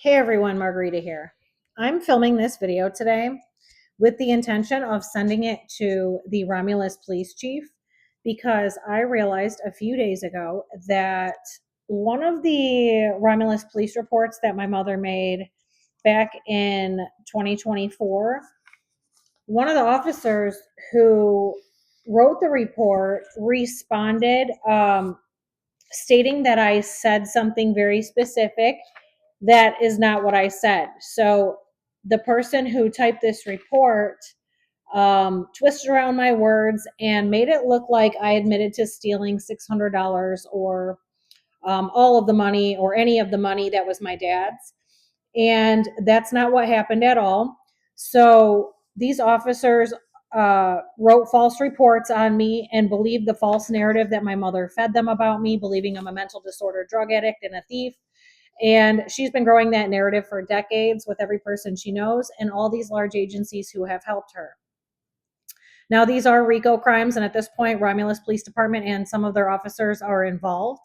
Hey everyone, Margarita here. I'm filming this video today with the intention of sending it to the Romulus Police Chief because I realized a few days ago that one of the Romulus Police reports that my mother made back in 2024, one of the officers who wrote the report responded stating that I said something very specific that is not what I said. So the person who typed this report twisted around my words and made it look like I admitted to stealing $600 or all of the money or any of the money that was my dad's. And that's not what happened at all. So these officers wrote false reports on me and believed the false narrative that my mother fed them about me, believing I'm a mental disorder drug addict and a thief. And she's been growing that narrative for decades with every person she knows and all these large agencies who have helped her. Now, these are RICO crimes, and at this point, Romulus Police Department and some of their officers are involved.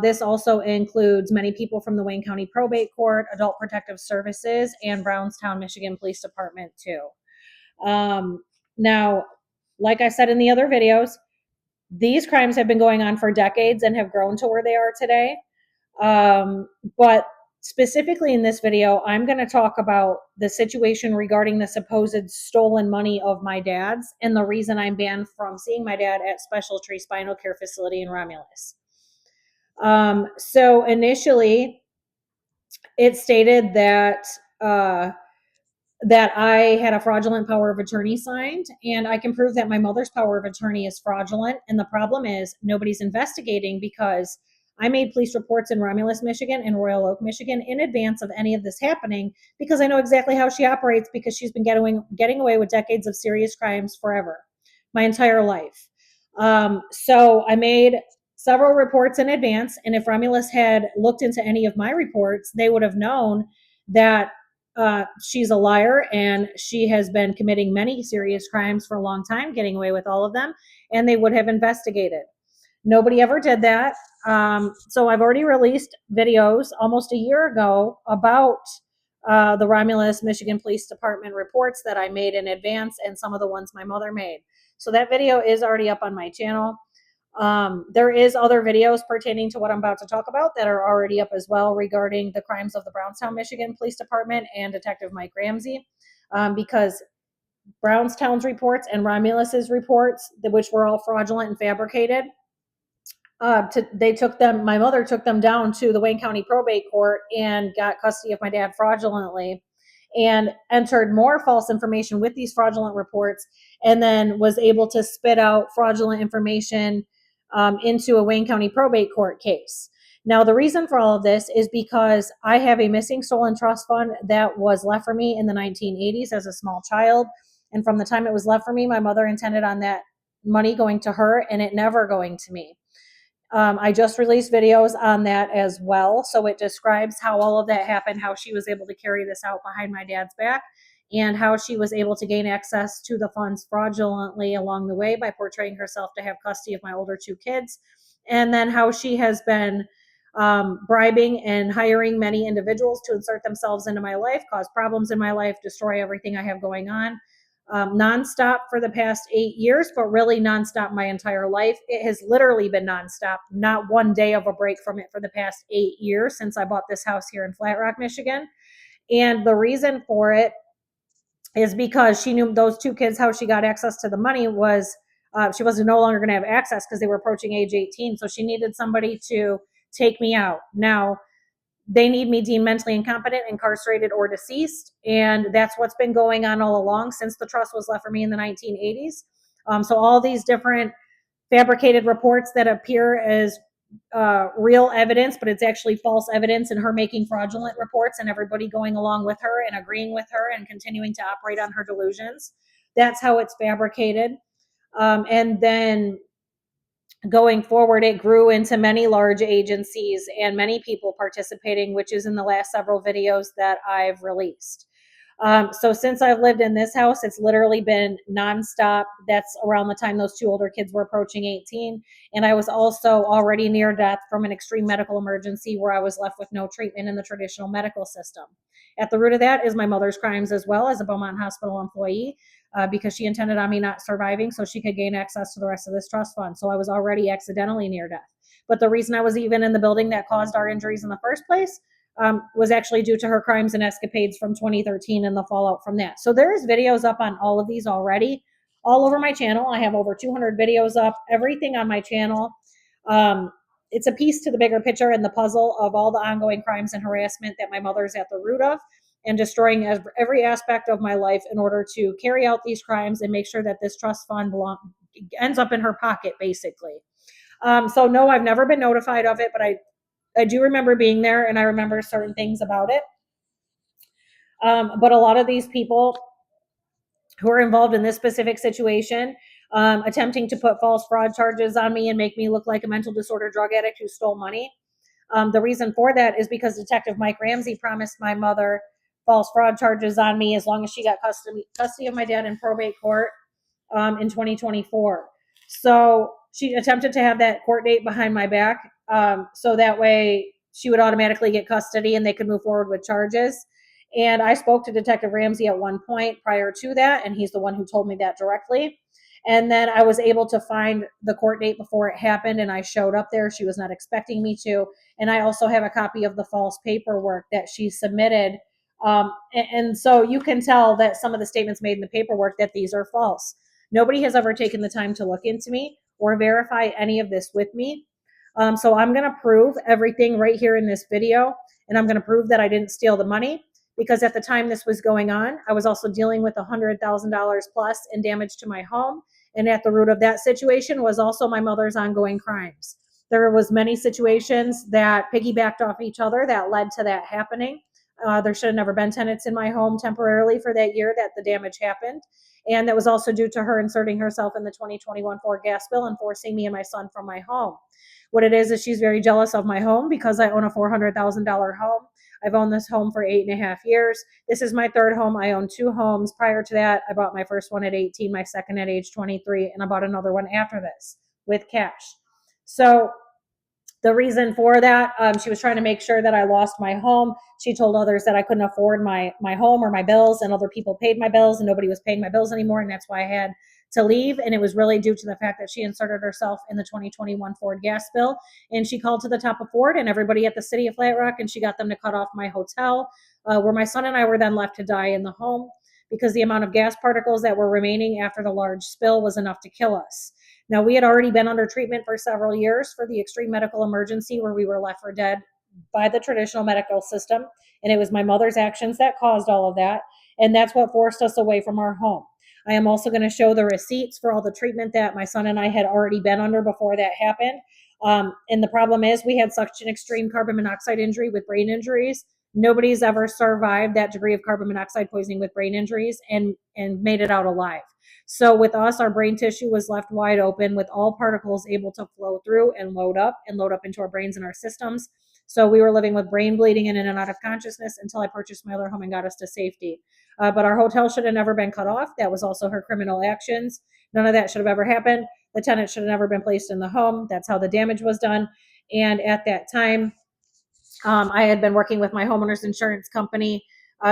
This also includes many people from the Wayne County Probate Court, Adult Protective Services, and Brownstown, Michigan Police Department, too. Now, like I said in the other videos, these crimes have been going on for decades and have grown to where they are today. But specifically in this video, I'm going to talk about the situation regarding the supposed stolen money of my dad's and the reason I'm banned from seeing my dad at Specialty Spinal Care Facility in Romulus. So initially, it stated that that I had a fraudulent power of attorney signed, and I can prove that my mother's power of attorney is fraudulent. And the problem is nobody's investigating because I made police reports in Romulus, Michigan and Royal Oak, Michigan in advance of any of this happening because I know exactly how she operates because she's been getting away with decades of serious crimes forever, my entire life. So I made several reports in advance, and if Romulus had looked into any of my reports, they would have known that she's a liar and she has been committing many serious crimes for a long time, getting away with all of them, and they would have investigated. Nobody ever did that. So I've already released videos almost a year ago about the Romulus, Michigan Police Department reports that I made in advance and some of the ones my mother made. So that video is already up on my channel. There is other videos pertaining to what I'm about to talk about that are already up as well regarding the crimes of the Brownstown, Michigan Police Department and Detective Mike Ramsey, because Brownstown's reports and Romulus's reports, which were all fraudulent and fabricated, my mother took them down to the Wayne County Probate Court and got custody of my dad fraudulently and entered more false information with these fraudulent reports, and then was able to spit out fraudulent information into a Wayne County Probate Court case. Now, the reason for all of this is because I have a missing stolen trust fund that was left for me in the 1980s as a small child. And from the time it was left for me, my mother intended on that money going to her and it never going to me. I just released videos on that as well. So it describes how all of that happened, how she was able to carry this out behind my dad's back, and how she was able to gain access to the funds fraudulently along the way by portraying herself to have custody of my older two kids. And then how she has been bribing and hiring many individuals to insert themselves into my life, cause problems in my life, destroy everything I have going on. Nonstop for the past 8 years, but really nonstop my entire life. It has literally been nonstop, not one day of a break from it for the past 8 years since I bought this house here in Flat Rock, Michigan. And the reason for it is because she knew those two kids, how she got access to the money was she wasn't no longer going to have access because they were approaching age 18. So she needed somebody to take me out. Now, they need me deemed mentally incompetent, incarcerated, or deceased. And that's what's been going on all along since the trust was left for me in the 1980s. So all these different fabricated reports that appear as real evidence, but it's actually false evidence, and her making fraudulent reports and everybody going along with her and agreeing with her and continuing to operate on her delusions. That's how it's fabricated. And then going forward, it grew into many large agencies and many people participating, which is in the last several videos that I've released. So since I've lived in this house, it's literally been nonstop. That's around the time those two older kids were approaching 18. And I was also already near death from an extreme medical emergency where I was left with no treatment in the traditional medical system. At the root of that is my mother's crimes as well as a Beaumont Hospital employee, because she intended on me not surviving so she could gain access to the rest of this trust fund. So I was already accidentally near death. But the reason I was even in the building that caused our injuries in the first place was actually due to her crimes and escapades from 2013 and the fallout from that. So there's videos up on all of these already, all over my channel. I have over 200 videos up, everything on my channel. It's a piece to the bigger picture and the puzzle of all the ongoing crimes and harassment that my mother's at the root of, and destroying every aspect of my life in order to carry out these crimes and make sure that this trust fund ends up in her pocket, basically. So no, I've never been notified of it, but I do remember being there and I remember certain things about it. But a lot of these people who are involved in this specific situation, attempting to put false fraud charges on me and make me look like a mental disorder drug addict who stole money. The reason for that is because Detective Mike Ramsey promised my mother false fraud charges on me as long as she got custody of my dad in probate court in 2024. So she attempted to have that court date behind my back, so that way she would automatically get custody and they could move forward with charges. And I spoke to Detective Ramsey at one point prior to that, and he's the one who told me that directly. And then I was able to find the court date before it happened, and I showed up there. She was not expecting me to. And I also have a copy of the false paperwork that she submitted. And so you can tell that some of the statements made in the paperwork that these are false. Nobody has ever taken the time to look into me or verify any of this with me. So I'm going to prove everything right here in this video, and I'm going to prove that I didn't steal the money, because at the time this was going on, I was also dealing with $100,000 plus in damage to my home. And at the root of that situation was also my mother's ongoing crimes. There was many situations that piggybacked off each other that led to that happening. There should have never been tenants in my home temporarily for that year that the damage happened. And that was also due to her inserting herself in the 2021 Ford gas bill and forcing me and my son from my home. What it is she's very jealous of my home because I own a $400,000 home. I've owned this home for 8.5 years. This is my third home. I own two homes. Prior to that, I bought my first one at 18, my second at age 23, and I bought another one after this with cash. So the reason for that, she was trying to make sure that I lost my home. She told others that I couldn't afford my home or my bills, and other people paid my bills, and nobody was paying my bills anymore, and that's why I had to leave. And it was really due to the fact that she inserted herself in the 2021 Ford gas bill, and she called to the top of Ford and everybody at the city of Flat Rock, and she got them to cut off my hotel, where my son and I were then left to die in the home, because the amount of gas particles that were remaining after the large spill was enough to kill us. Now, we had already been under treatment for several years for the extreme medical emergency where we were left for dead by the traditional medical system, and it was my mother's actions that caused all of that, and that's what forced us away from our home. I am also going to show the receipts for all the treatment that my son and I had already been under before that happened. And the problem is we had such an extreme carbon monoxide injury with brain injuries. Nobody's ever survived that degree of carbon monoxide poisoning with brain injuries and made it out alive. So with us, our brain tissue was left wide open with all particles able to flow through and load up into our brains and our systems. So we were living with brain bleeding in and out of consciousness until I purchased my other home and got us to safety. But our hotel should have never been cut off. That was also her criminal actions. None of that should have ever happened. The tenant should have never been placed in the home. That's how the damage was done. And at that time, I had been working with my homeowner's insurance company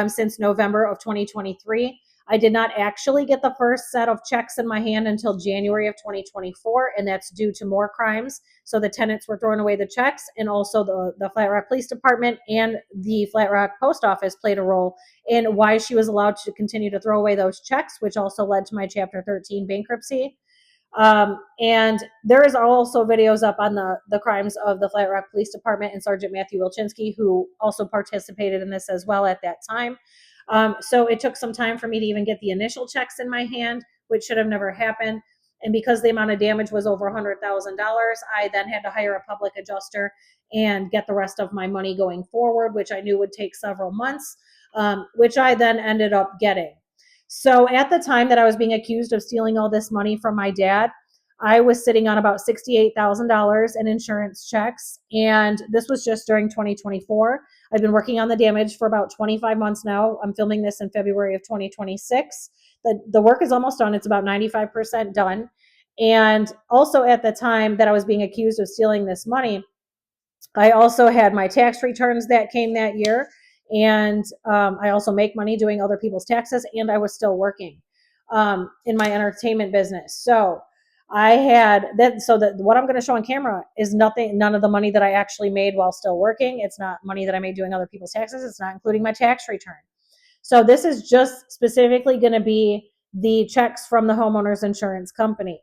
since November of 2023. I did not actually get the first set of checks in my hand until January of 2024, and that's due to more crimes. So the tenants were throwing away the checks, and also the Flat Rock Police Department and the Flat Rock Post Office played a role in why she was allowed to continue to throw away those checks, which also led to my Chapter 13 bankruptcy. And there is also videos up on the crimes of the Flat Rock Police Department and Sergeant Matthew Wilczynski, who also participated in this as well at that time. So it took some time for me to even get the initial checks in my hand, which should have never happened. And because the amount of damage was over $100,000, I then had to hire a public adjuster and get the rest of my money going forward, which I knew would take several months, which I then ended up getting. So at the time that I was being accused of stealing all this money from my dad, I was sitting on about $68,000 in insurance checks. And this was just during 2024. I've been working on the damage for about 25 months now. I'm filming this in February of 2026. The work is almost done. It's about 95% done. And also at the time that I was being accused of stealing this money, I also had my tax returns that came that year. And I also make money doing other people's taxes. And I was still working in my entertainment business. So I had that. So that what I'm going to show on camera is none of the money that I actually made while still working. It's not money that I made doing other people's taxes. It's not including my tax return. So this is just specifically going to be the checks from the homeowner's insurance company.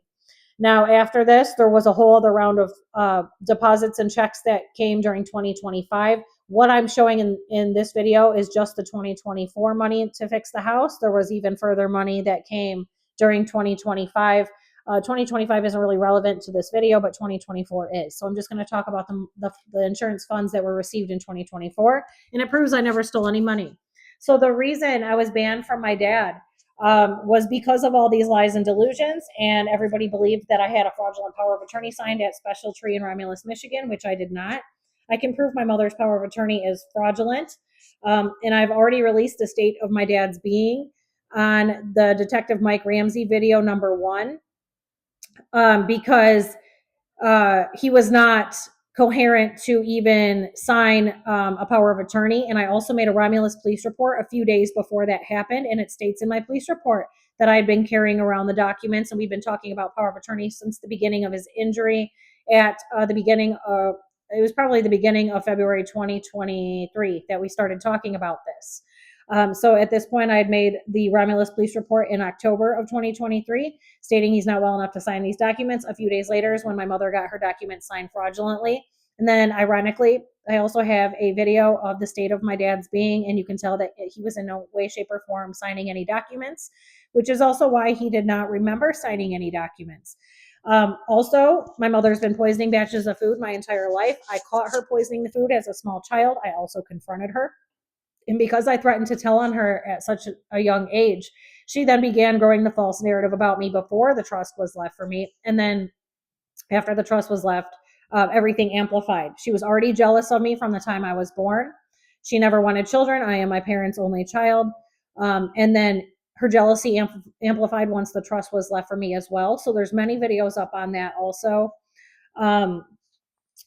Now, after this, there was a whole other round of deposits and checks that came during 2025. What I'm showing in this video is just the 2024 money to fix the house. There was even further money that came during 2025. 2025 isn't really relevant to this video, but 2024 is. So I'm just going to talk about the insurance funds that were received in 2024, and it proves I never stole any money. So the reason I was banned from my dad was because of all these lies and delusions, and everybody believed that I had a fraudulent power of attorney signed at Special Tree in Romulus, Michigan, which I did not. I can prove my mother's power of attorney is fraudulent, and I've already released the state of my dad's being on the Detective Mike Ramsey video #1, because he was not coherent to even sign a power of attorney. And I also made a Romulus police report a few days before that happened. And it states in my police report that I had been carrying around the documents. And we've been talking about power of attorney since the beginning of his injury at the beginning of, it was probably the beginning of February 2023 that we started talking about this. So at this point, I had made the Romulus police report in October of 2023, stating he's not well enough to sign these documents. A few days later is when my mother got her documents signed fraudulently. And then ironically, I also have a video of the state of my dad's being, and you can tell that he was in no way, shape, or form signing any documents, which is also why he did not remember signing any documents. Also, my mother's been poisoning batches of food my entire life. I caught her poisoning the food as a small child. I also confronted her. And because I threatened to tell on her at such a young age, she then began growing the false narrative about me before the trust was left for me. And then after the trust was left, everything amplified. She was already jealous of me from the time I was born. She never wanted children. I am my parents' only child. And then her jealousy amplified once the trust was left for me as well. So there's many videos up on that also.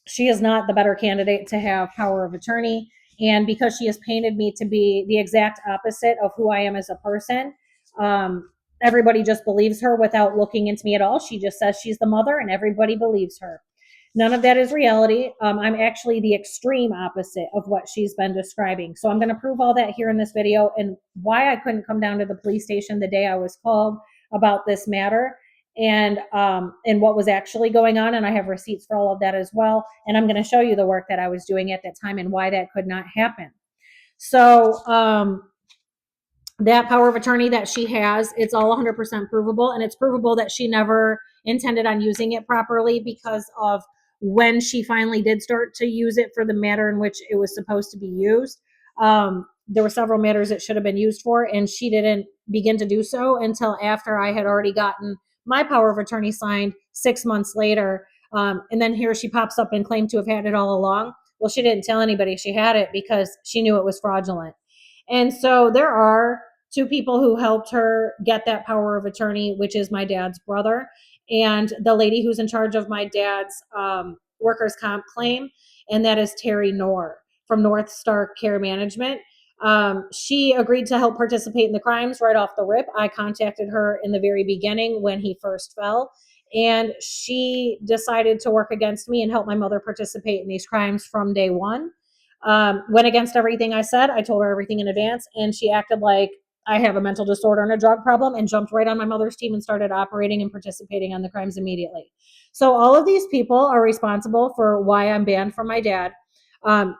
She is not the better candidate to have power of attorney. And because she has painted me to be the exact opposite of who I am as a person, everybody just believes her without looking into me at all. She just says she's the mother and everybody believes her. None of that is reality. I'm actually the extreme opposite of what she's been describing. So I'm going to prove all that here in this video, and why I couldn't come down to the police station the day I was called about this matter, and what was actually going on. And I have receipts for all of that as well. And I'm going to show you the work that I was doing at that time and why that could not happen. So that power of attorney that she has, it's all 100% provable, and it's provable that she never intended on using it properly, because of when she finally did start to use it for the matter in which it was supposed to be used. There were several matters it should have been used for, and she didn't begin to do so until after I had already gotten my power of attorney signed 6 months later. And then here she pops up and claimed to have had it all along. Well, she didn't tell anybody she had it because she knew it was fraudulent. And so there are two people who helped her get that power of attorney, which is my dad's brother and the lady who's in charge of my dad's workers' comp claim, and that is Terry Knorr from North Star Care Management. She agreed to help participate in the crimes right off the rip. I contacted her in the very beginning when he first fell, and she decided to work against me and help my mother participate in these crimes from day one. Went against everything I said. I told her everything in advance, and she acted like I have a mental disorder and a drug problem, and jumped right on my mother's team and started operating and participating on the crimes immediately. So all of these people are responsible for why I'm banned from my dad,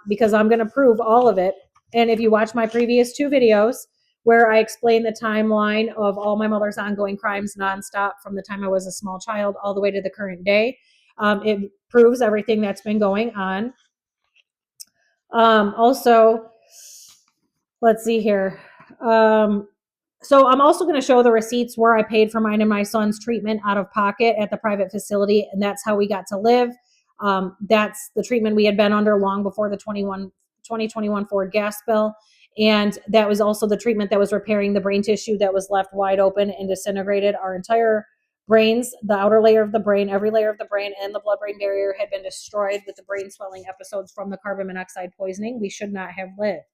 because I'm going to prove all of it. And if you watch my previous two videos where I explain the timeline of all my mother's ongoing crimes nonstop from the time I was a small child all the way to the current day, it proves everything that's been going on. Also, let's see here. So I'm also going to show the receipts where I paid for mine and my son's treatment out of pocket at the private facility, and that's how we got to live. That's the treatment we had been under long before the 2021 Ford gas bill. And that was also the treatment that was repairing the brain tissue that was left wide open and disintegrated. Our entire brains, the outer layer of the brain, every layer of the brain, and the blood-brain barrier had been destroyed with the brain swelling episodes from the carbon monoxide poisoning. We should not have lived.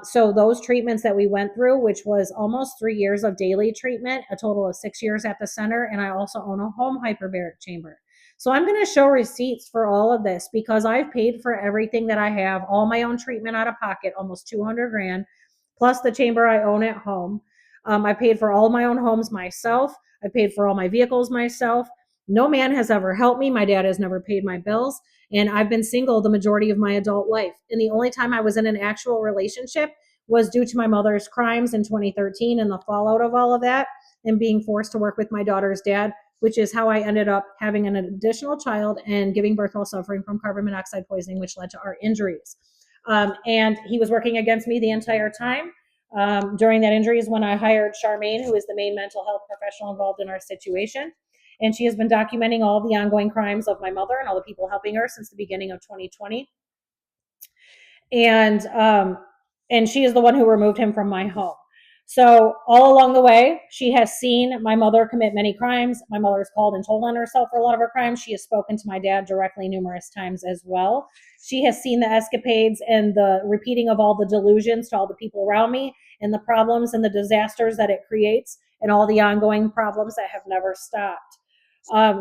So those treatments that we went through, which was almost 3 years of daily treatment, a total of 6 years at the center, and I also own a home hyperbaric chamber. So I'm going to show receipts for all of this because I've paid for everything that I have, all my own treatment out of pocket, almost 200 grand, plus the chamber I own at home. I paid for all my own homes myself. I paid for all my vehicles myself. No man has ever helped me. My dad has never paid my bills. And I've been single the majority of my adult life. And the only time I was in an actual relationship was due to my mother's crimes in 2013 and the fallout of all of that and being forced to work with my daughter's dad, which is how I ended up having an additional child and giving birth while suffering from carbon monoxide poisoning, which led to our injuries. And he was working against me the entire time. During that injury is when I hired Charmaine, who is the main mental health professional involved in our situation. And she has been documenting all the ongoing crimes of my mother and all the people helping her since the beginning of 2020. And she is the one who removed him from my home. So all along the way, she has seen my mother commit many crimes. My mother has called and told on herself for a lot of her crimes. She has spoken to my dad directly numerous times as well. She has seen the escapades and the repeating of all the delusions to all the people around me and the problems and the disasters that it creates and all the ongoing problems that have never stopped.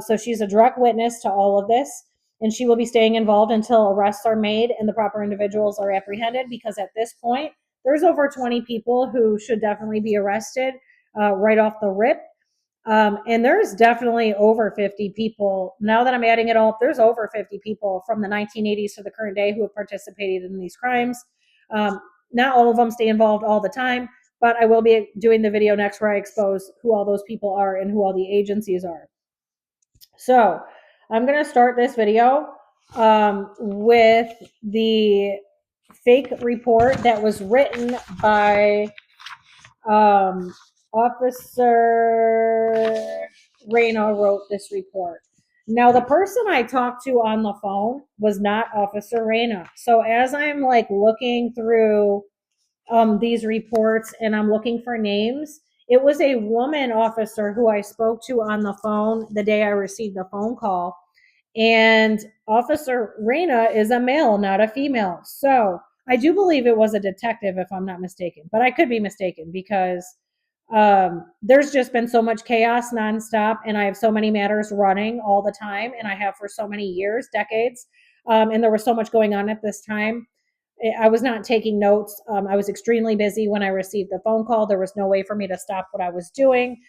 So she's a direct witness to all of this, and she will be staying involved until arrests are made and the proper individuals are apprehended, because at this point, there's over 20 people who should definitely be arrested right off the rip. And there's definitely over 50 people. Now that I'm adding it all up, there's over 50 people from the 1980s to the current day who have participated in these crimes. Not all of them stay involved all the time, but I will be doing the video next where I expose who all those people are and who all the agencies are. So I'm going to start this video with the fake report that was written by Officer Reyna wrote this report. Now, the person I talked to on the phone was not Officer Reyna. So as I'm like looking through these reports and I'm looking for names, it was a woman officer who I spoke to on the phone the day I received the phone call. And Officer Reyna is a male, not a female. So I do believe it was a detective, if I'm not mistaken, but I could be mistaken because there's just been so much chaos nonstop, and I have so many matters running all the time, and I have for so many years, decades, and there was so much going on at this time. I was not taking notes. I was extremely busy when I received the phone call. There was no way for me to stop what I was doing.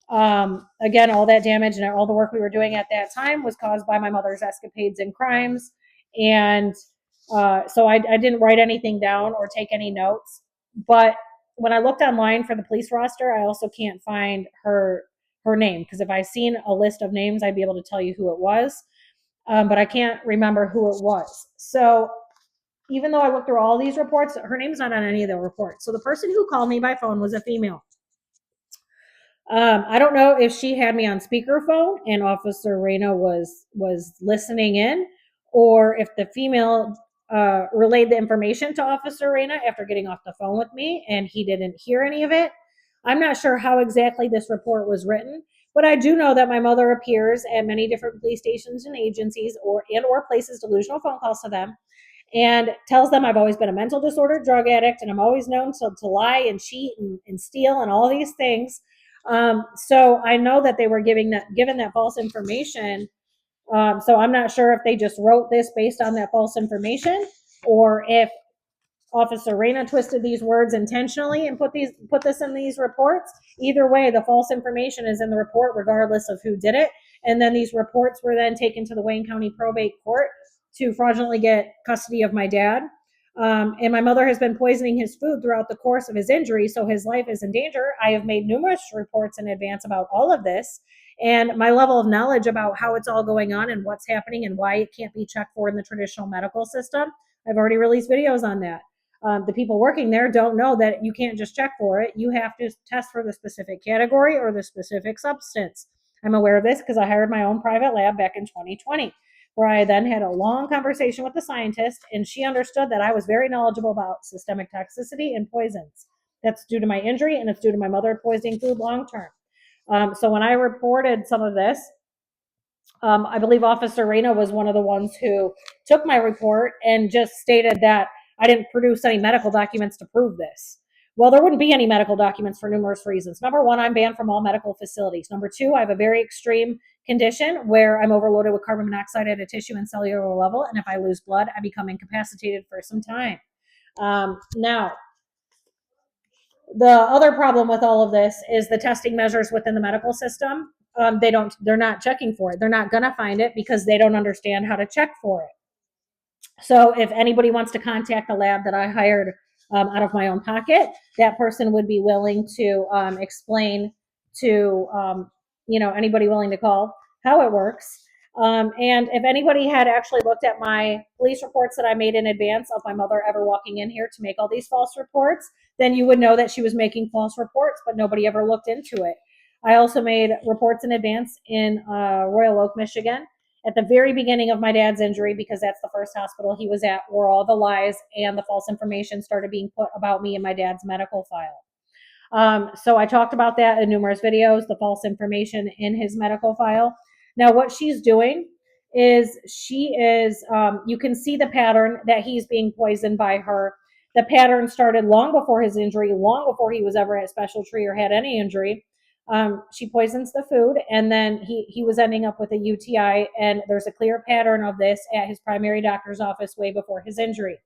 Again, all that damage and all the work we were doing at that time was caused by my mother's escapades and crimes. And so I didn't write anything down or take any notes. But when I looked online for the police roster, I also can't find her name, because if I seen a list of names, I'd be able to tell you who it was. But I can't remember who it was. So even though I looked through all these reports, her name's not on any of the reports. So the person who called me by phone was a female. I don't know if she had me on speakerphone and Officer Reyna was listening in, or if the female relayed the information to Officer Reyna after getting off the phone with me and he didn't hear any of it. I'm not sure how exactly this report was written, but I do know that my mother appears at many different police stations and agencies or places delusional phone calls to them and tells them I've always been a mental disorder drug addict and I'm always known to lie and cheat and steal and all these things. So I know that they were given that false information. So I'm not sure if they just wrote this based on that false information, or if Officer Reyna twisted these words intentionally and put this in these reports. Either way, the false information is in the report regardless of who did it. And then these reports were then taken to the Wayne County Probate Court to fraudulently get custody of my dad. And my mother has been poisoning his food throughout the course of his injury, so his life is in danger. I have made numerous reports in advance about all of this, and my level of knowledge about how it's all going on and what's happening and why it can't be checked for in the traditional medical system, I've already released videos on that. the people working there don't know that you can't just check for it. You have to test for the specific category or the specific substance. I'm aware of this because I hired my own private lab back in 2020, where I then had a long conversation with the scientist, and she understood that I was very knowledgeable about systemic toxicity and poisons. That's due to my injury, and it's due to my mother poisoning food long term. So when I reported some of this, I believe Officer Reyna was one of the ones who took my report and just stated that I didn't produce any medical documents to prove this. Well, there wouldn't be any medical documents for numerous reasons. Number one, I'm banned from all medical facilities. Number two, I have a very extreme condition where I'm overloaded with carbon monoxide at a tissue and cellular level, and if I lose blood, I become incapacitated for some time. Now, the other problem with all of this is the testing measures within the medical system. They're not checking for it. They're not going to find it because they don't understand how to check for it. So if anybody wants to contact the lab that I hired out of my own pocket, that person would be willing to explain to anybody willing to call how it works. And if anybody had actually looked at my police reports that I made in advance of my mother ever walking in here to make all these false reports, then you would know that she was making false reports, but nobody ever looked into it. I also made reports in advance in Royal Oak, Michigan, at the very beginning of my dad's injury, because that's the first hospital he was at where all the lies and the false information started being put about me in my dad's medical file. So I talked about that in numerous videos, the false information in his medical file. Now, what she's doing is you can see the pattern that he's being poisoned by her. The pattern started long before his injury, long before he was ever at specialty or had any injury. She poisons the food, and then he was ending up with a UTI, and there's a clear pattern of this at his primary doctor's office way before his injury.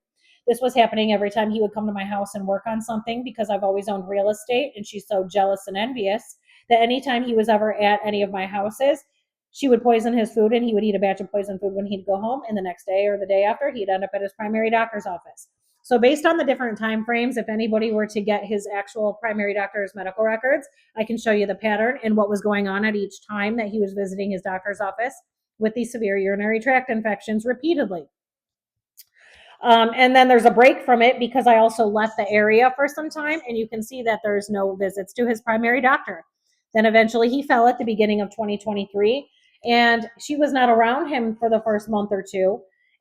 This was happening every time he would come to my house and work on something, because I've always owned real estate, and she's so jealous and envious that anytime he was ever at any of my houses, she would poison his food, and he would eat a batch of poisoned food when he'd go home, and the next day or the day after, he'd end up at his primary doctor's office. So based on the different time frames, if anybody were to get his actual primary doctor's medical records, I can show you the pattern and what was going on at each time that he was visiting his doctor's office with these severe urinary tract infections repeatedly. And then there's a break from it because I also left the area for some time, and you can see that there's no visits to his primary doctor. Then eventually he fell at the beginning of 2023, and she was not around him for the first month or two.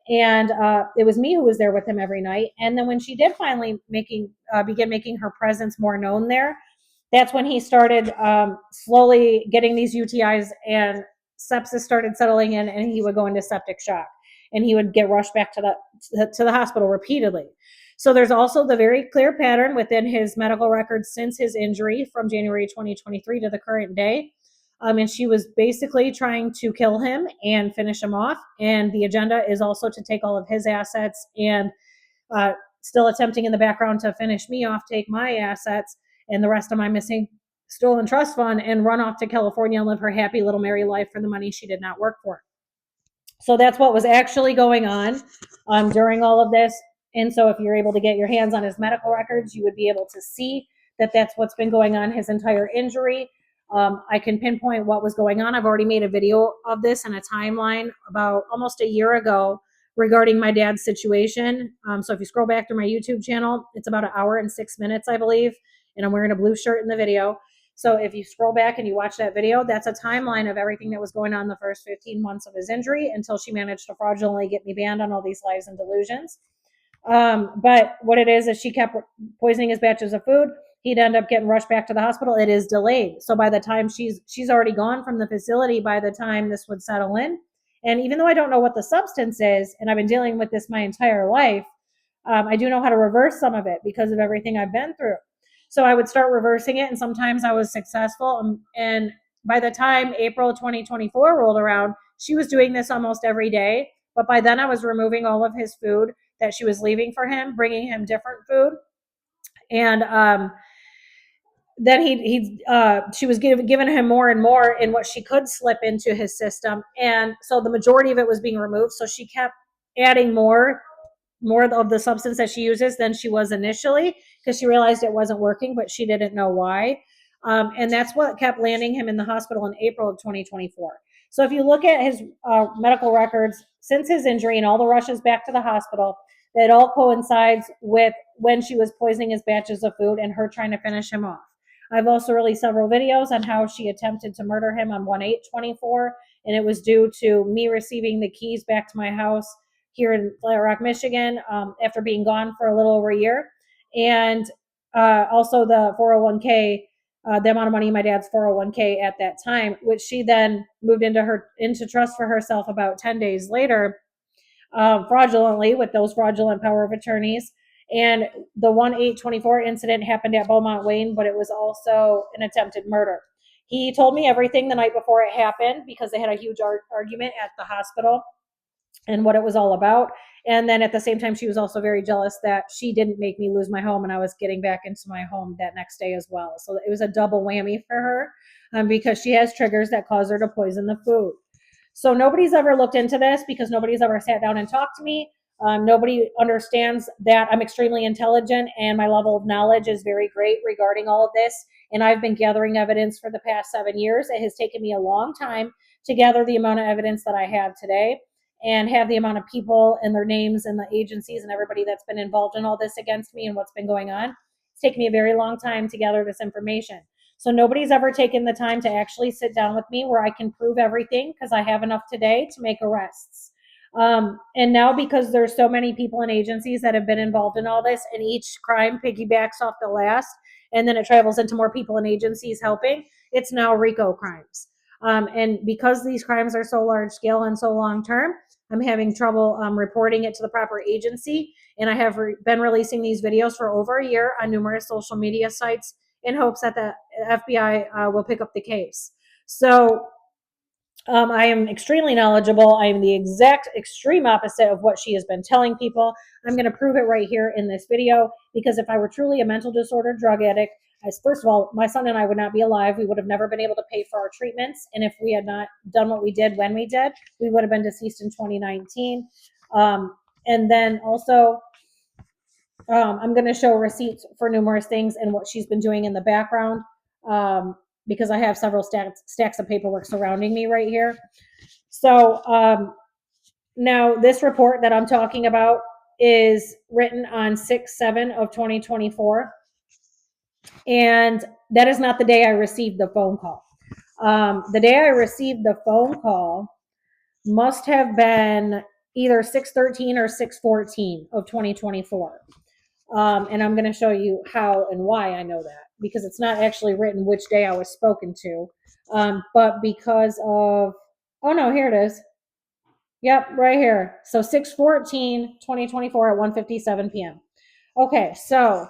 And it was me who was there with him every night. And then when she did finally begin making her presence more known there, that's when he started slowly getting these UTIs, and sepsis started settling in, and he would go into septic shock, and he would get rushed back to the hospital repeatedly. So there's also the very clear pattern within his medical records since his injury from January 2023 to the current day. And she was basically trying to kill him and finish him off. And the agenda is also to take all of his assets, and still attempting in the background to finish me off, take my assets and the rest of my missing stolen trust fund, and run off to California and live her happy little merry life for the money she did not work for. So that's what was actually going on during all of this. And so if you're able to get your hands on his medical records, you would be able to see that that's what's been going on his entire injury. I can pinpoint what was going on. I've already made a video of this and a timeline about almost a year ago regarding my dad's situation. So if you scroll back to my YouTube channel, it's about 1 hour and 6 minutes, I believe. And I'm wearing a blue shirt in the video. So if you scroll back and you watch that video, that's a timeline of everything that was going on the first 15 months of his injury until she managed to fraudulently get me banned on all these lies and delusions. But what it is she kept poisoning his batches of food. He'd end up getting rushed back to the hospital. It is delayed. So by the time she's already gone from the facility by the time this would settle in. And even though I don't know what the substance is, and I've been dealing with this my entire life, I do know how to reverse some of it because of everything I've been through. So I would start reversing it, and sometimes I was successful. And by the time April 2024 rolled around, she was doing this almost every day. But by then I was removing all of his food that she was leaving for him, bringing him different food. And then she was giving him more and more in what she could slip into his system. And so the majority of it was being removed. So she kept adding more of the substance that she uses than she was initially, because she realized it wasn't working, but she didn't know why. And that's what kept landing him in the hospital in April of 2024. So if you look at his medical records since his injury and all the rushes back to the hospital, That all coincides with when she was poisoning his batches of food and her trying to finish him off. I've also released several videos on how she attempted to murder him on 1/8/24, and it was due to me receiving the keys back to my house here in Flat Rock, Michigan, after being gone for a little over a year. And also the 401k, the amount of money in my dad's 401k at that time, which she then moved into trust for herself about 10 days later, fraudulently, with those fraudulent power of attorneys. And the 1/8/24 incident happened at Beaumont Wayne, but it was also an attempted murder. He told me everything the night before it happened because they had a huge argument at the hospital and what it was all about. And then at the same time, she was also very jealous that she didn't make me lose my home and I was getting back into my home that next day as well. So it was a double whammy for her, because she has triggers that cause her to poison the food. So nobody's ever looked into this because nobody's ever sat down and talked to me. Nobody understands that I'm extremely intelligent and my level of knowledge is very great regarding all of this. And I've been gathering evidence for the past 7 years. It has taken me a long time to gather the amount of evidence that I have today and have the amount of people and their names and the agencies and everybody that's been involved in all this against me and what's been going on. It's taken me a very long time to gather this information. So nobody's ever taken the time to actually sit down with me where I can prove everything because I have enough today to make arrests. And now because there's so many people and agencies that have been involved in all this and each crime piggybacks off the last, and then it travels into more people and agencies helping, it's now RICO crimes. And because these crimes are so large scale and so long term, I'm having trouble reporting it to the proper agency. And I have been releasing these videos for over a year on numerous social media sites in hopes that the FBI will pick up the case. So I am extremely knowledgeable. I am the exact extreme opposite of what she has been telling people. I'm going to prove it right here in this video, because if I were truly a mental disorder drug addict, first of all, my son and I would not be alive. We would have never been able to pay for our treatments. And if we had not done what we did when we did, we would have been deceased in 2019. And then also, I'm going to show receipts for numerous things and what she's been doing in the background, because I have several stacks of paperwork surrounding me right here. So now this report that I'm talking about is written on 6/7/2024. And that is not the day I received the phone call. The day I received the phone call must have been either 6/13 or 6/14/2024. And I'm going to show you how and why I know that, because it's not actually written which day I was spoken to, but because of, oh no, here it is. Yep, right here. So 6/14/2024 at 1:57 p.m. Okay, so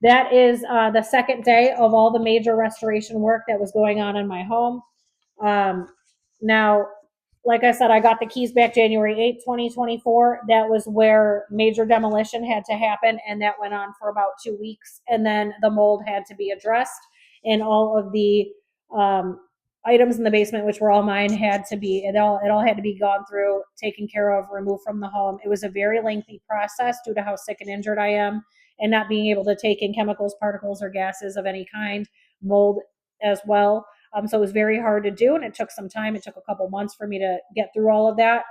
that is the second day of all the major restoration work that was going on in my home. Now, like I said, I got the keys back January 8th, 2024. That was where major demolition had to happen, and that went on for about 2 weeks. And then the mold had to be addressed, and all of the items in the basement, which were all mine, it all had to be gone through, taken care of, removed from the home. It was a very lengthy process due to how sick and injured I am, and not being able to take in chemicals, particles, or gases of any kind, mold as well. So it was very hard to do, and it took some time. It took a couple months for me to get through all of that.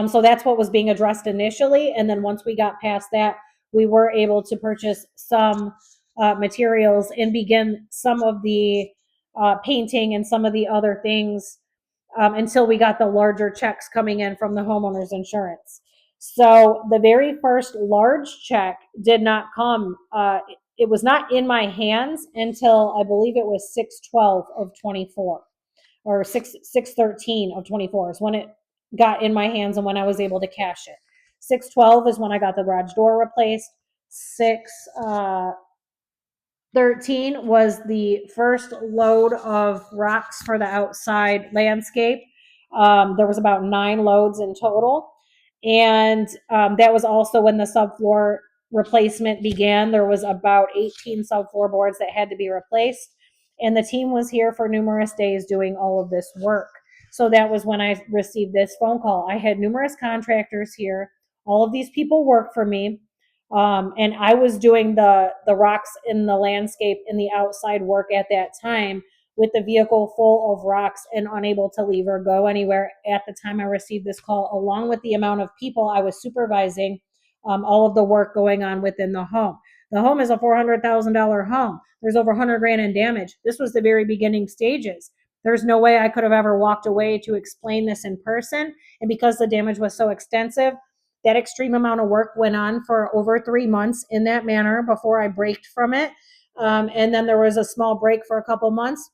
So that's what was being addressed initially. And then once we got past that, we were able to purchase some materials and begin some of the painting and some of the other things until we got the larger checks coming in from the homeowner's insurance. So the very first large check did not come. It was not in my hands until I believe it was 6/12/24 or 6/13/24 is when it got in my hands and when I was able to cash it. 6/12 is when I got the garage door replaced. 6/13 was the first load of rocks for the outside landscape. There was about 9 loads in total. And that was also when the subfloor replacement began. There was about 18 subfloor boards that had to be replaced. And the team was here for numerous days doing all of this work. So that was when I received this phone call. I had numerous contractors here. All of these people work for me. And I was doing the rocks in the landscape in the outside work at that time with the vehicle full of rocks and unable to leave or go anywhere at the time I received this call, along with the amount of people I was supervising, all of the work going on within the home. The home is a $400,000 home. There's over 100 grand in damage. This was the very beginning stages. There's no way I could have ever walked away to explain this in person. And because the damage was so extensive, that extreme amount of work went on for over 3 months in that manner before I braked from it. And then there was a small break for a couple months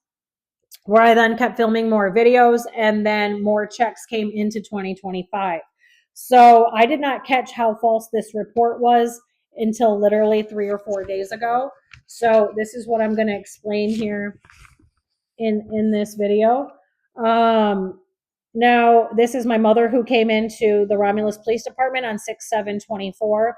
where I then kept filming more videos, and then more checks came into 2025. So I did not catch how false this report was until literally 3 or 4 days ago. So this is what I'm going to explain here in this video. Now, this is my mother who came into the Romulus Police Department on 6/7/24.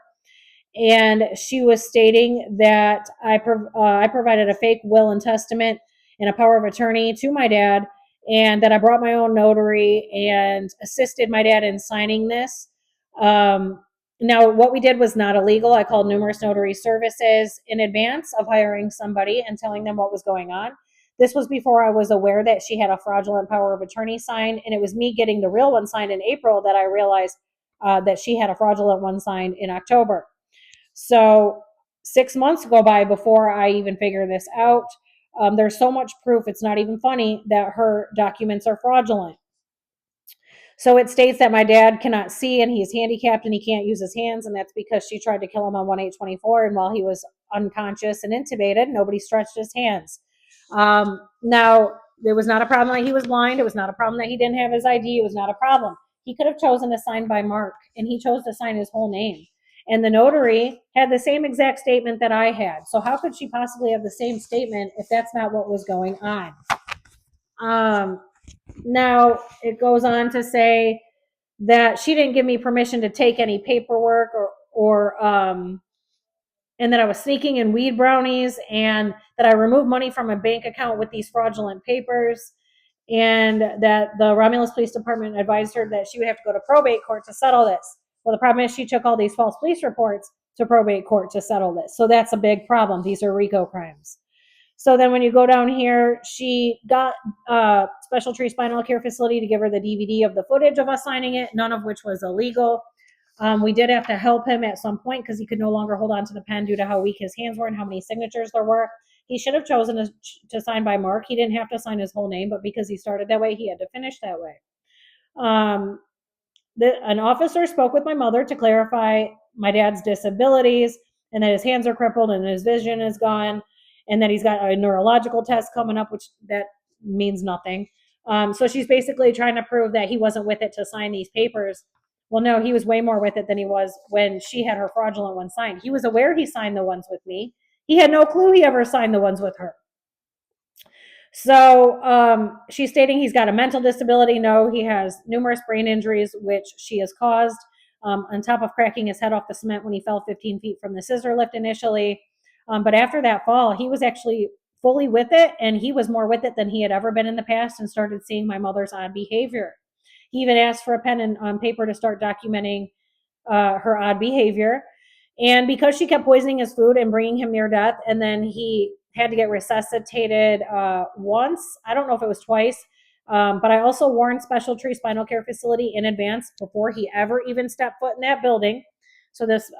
And she was stating that I provided a fake will and testament and a power of attorney to my dad, and that I brought my own notary and assisted my dad in signing this. Now, what we did was not illegal. I called numerous notary services in advance of hiring somebody and telling them what was going on. This was before I was aware that she had a fraudulent power of attorney signed, and it was me getting the real one signed in April that I realized that she had a fraudulent one signed in October. So 6 months go by before I even figure this out. There's so much proof, it's not even funny, that her documents are fraudulent. So it states that my dad cannot see and he's handicapped and he can't use his hands, and that's because she tried to kill him on 1/8/24, and while he was unconscious and intubated, nobody stretched his hands. Now, it was not a problem that he was blind. It was not a problem that he didn't have his ID. It was not a problem. He could have chosen to sign by mark, and he chose to sign his whole name. And the notary had the same exact statement that I had. So how could she possibly have the same statement if that's not what was going on? Now, it goes on to say that she didn't give me permission to take any paperwork and that I was sneaking in weed brownies, and that I removed money from a bank account with these fraudulent papers, and that the Romulus Police Department advised her that she would have to go to probate court to settle this. Well, the problem is she took all these false police reports to probate court to settle this. So that's a big problem. These are RICO crimes. So then when you go down here, she got Special Tree Spinal Care Facility to give her the DVD of the footage of us signing it, none of which was illegal. We did have to help him at some point because he could no longer hold on to the pen due to how weak his hands were and how many signatures there were. He should have chosen to sign by mark. He didn't have to sign his whole name, but because he started that way, he had to finish that way. An officer spoke with my mother to clarify my dad's disabilities, and that his hands are crippled and his vision is gone, and that he's got a neurological test coming up, which that means nothing. So she's basically trying to prove that he wasn't with it to sign these papers. Well, no, he was way more with it than he was when she had her fraudulent one signed. He was aware he signed the ones with me. He had no clue he ever signed the ones with her. So she's stating he's got a mental disability. No, he has numerous brain injuries, which she has caused, on top of cracking his head off the cement when he fell 15 feet from the scissor lift initially. But after that fall, he was actually fully with it, and he was more with it than he had ever been in the past, and started seeing my mother's odd behavior. He even asked for a pen and paper to start documenting her odd behavior. And because she kept poisoning his food and bringing him near death, and then he had to get resuscitated once, I don't know if it was twice, but I also warned Special Tree Spinal Care Facility in advance before he ever even stepped foot in that building. So this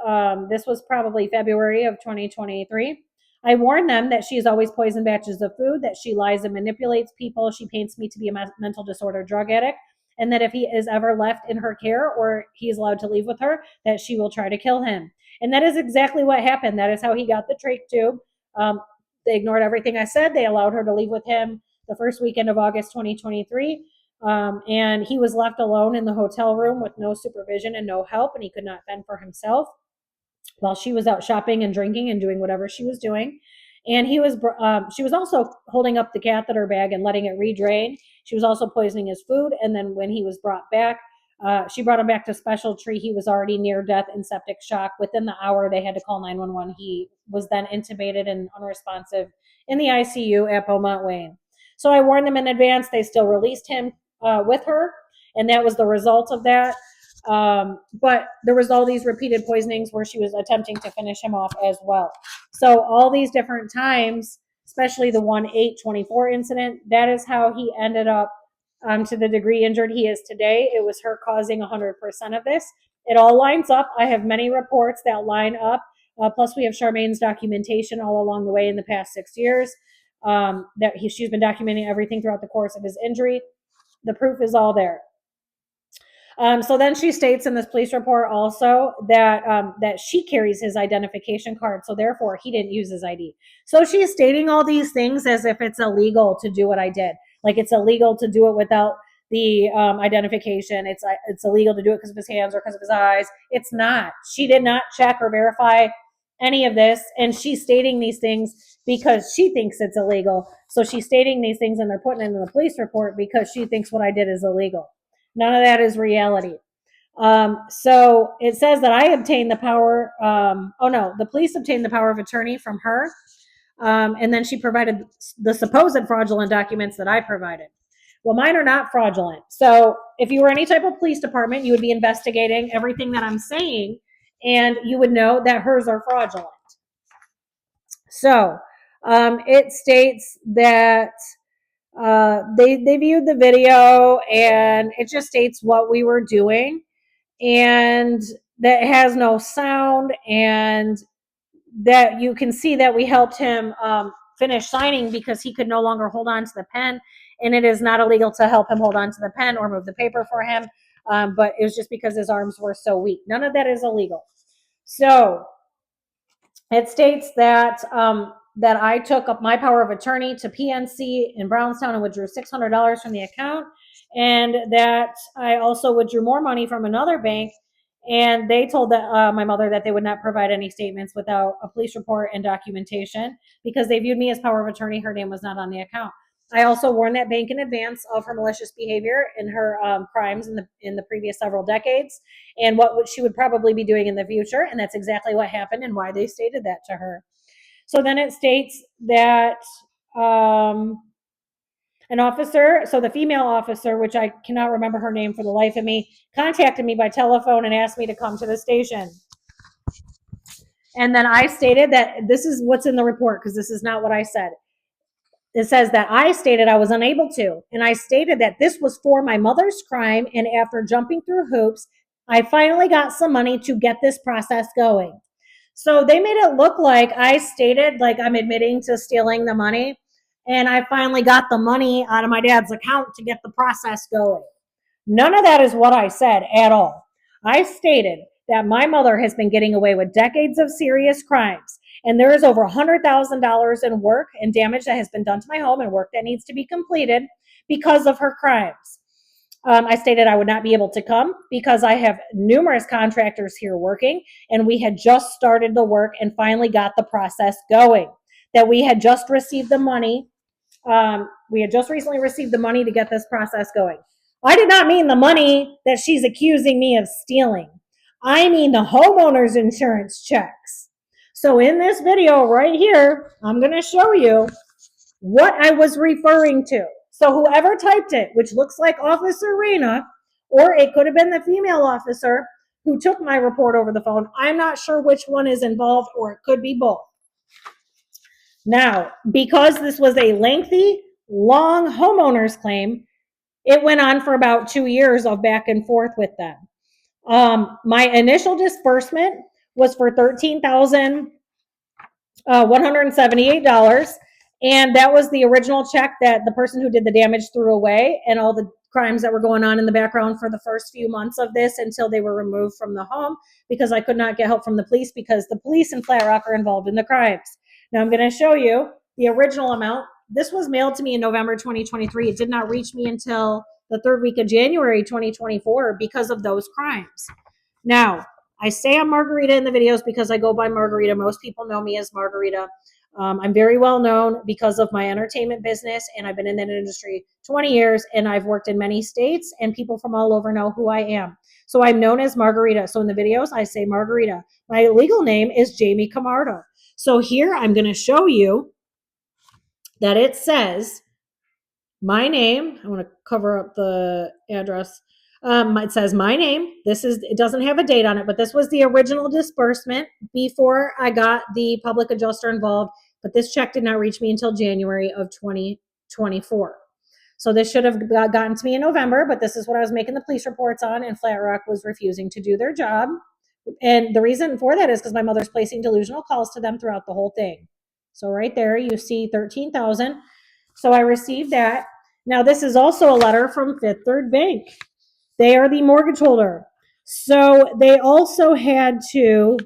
was probably February of 2023. I warned them that she has always poisoned batches of food, that she lies and manipulates people, she paints me to be a mental disorder drug addict, and that if he is ever left in her care or he is allowed to leave with her, that she will try to kill him. And that is exactly what happened. That is how he got the trach tube. They ignored everything I said. They allowed her to leave with him the first weekend of August 2023. And he was left alone in the hotel room with no supervision and no help, and he could not fend for himself while she was out shopping and drinking and doing whatever she was doing. And she was also holding up the catheter bag and letting it redrain. She was also poisoning his food. And then when he was brought back, she brought him back to Special Tree. He was already near death in septic shock. Within the hour, they had to call 911. He was then intubated and unresponsive in the ICU at Beaumont Wayne. So I warned them in advance. They still released him with her, and that was the result of that. But there was all these repeated poisonings where she was attempting to finish him off as well. So all these different times especially the 1/8/24 incident. That is how he ended up to the degree injured he is today. It was her causing 100% of this. It all lines up. I have many reports that line up. Plus, we have Charmaine's documentation all along the way in the past 6 years. She's been documenting everything throughout the course of his injury. The proof is all there. So then she states in this police report also that she carries his identification card, so therefore he didn't use his ID. So she's stating all these things as if it's illegal to do what I did, like it's illegal to do it without the identification. It's illegal to do it because of his hands or because of his eyes. It's not. She did not check or verify any of this, and she's stating these things because she thinks it's illegal. So she's stating these things, and they're putting it in the police report because she thinks what I did is illegal. None of that is reality. So it says that I obtained the power. The police obtained the power of attorney from her. And then she provided the supposed fraudulent documents that I provided. Well, mine are not fraudulent. So if you were any type of police department, you would be investigating everything that I'm saying, and you would know that hers are fraudulent. So it states that they viewed the video, and it just states what we were doing, and that has no sound, and that you can see that we helped him finish signing because he could no longer hold on to the pen, and it is not illegal to help him hold on to the pen or move the paper for him, but it was just because his arms were so weak. None of that is illegal. So it states that that I took up my power of attorney to PNC in Brownstown and withdrew $600 from the account, and that I also withdrew more money from another bank, and they told my mother that they would not provide any statements without a police report and documentation because they viewed me as power of attorney. Her name was not on the account. I also warned that bank in advance of her malicious behavior and her crimes in the previous several decades, and what she would probably be doing in the future, and that's exactly what happened and why they stated that to her. So then it states that an officer, so the female officer, which I cannot remember her name for the life of me, contacted me by telephone and asked me to come to the station. And then I stated that this is what's in the report because this is not what I said. It says that I stated I was unable to, and I stated that this was for my mother's crime, and after jumping through hoops, I finally got some money to get this process going. So they made it look like I stated like I'm admitting to stealing the money, and I finally got the money out of my dad's account to get the process going. None of that is what I said at all. I stated that my mother has been getting away with decades of serious crimes, and there is over $100,000 in work and damage that has been done to my home and work that needs to be completed because of her crimes. I stated I would not be able to come because I have numerous contractors here working, and we had just started the work and finally got the process going. That we had just received the money. We had just recently received the money to get this process going. I did not mean the money that she's accusing me of stealing. I mean the homeowner's insurance checks. So in this video right here, I'm going to show you what I was referring to. So whoever typed it, which looks like Officer Reyna, or it could have been the female officer who took my report over the phone, I'm not sure which one is involved, or it could be both. Now, because this was a lengthy, long homeowner's claim, it went on for about 2 years of back and forth with them. My initial disbursement was for $13,178, and that was the original check that the person who did the damage threw away, and all the crimes that were going on in the background for the first few months of this until they were removed from the home because I could not get help from the police because the police in Flat Rock are involved in the crimes. Now I'm going to show you the original amount. This was mailed to me in November 2023. It did not reach me until the third week of January 2024 because of those crimes. Now, I say I'm Margarita in the videos because I go by Margarita. Most people know me as Margarita. I'm very well known because of my entertainment business, and I've been in that industry 20 years, and I've worked in many states, and people from all over know who I am. So I'm known as Margarita. So in the videos, I say Margarita. My legal name is Jamie Camardo. So here I'm going to show you that it says my name. I want to cover up the address. It says my name. It doesn't have a date on it, but this was the original disbursement before I got the public adjuster involved. but this check did not reach me until January of 2024. So this should have gotten to me in November, but this is what I was making the police reports on, and Flat Rock was refusing to do their job. And the reason for that is because my mother's placing delusional calls to them throughout the whole thing. So right there, you see $13,000. So I received that. Now this is also a letter from Fifth Third Bank. They are the mortgage holder. So they also had to,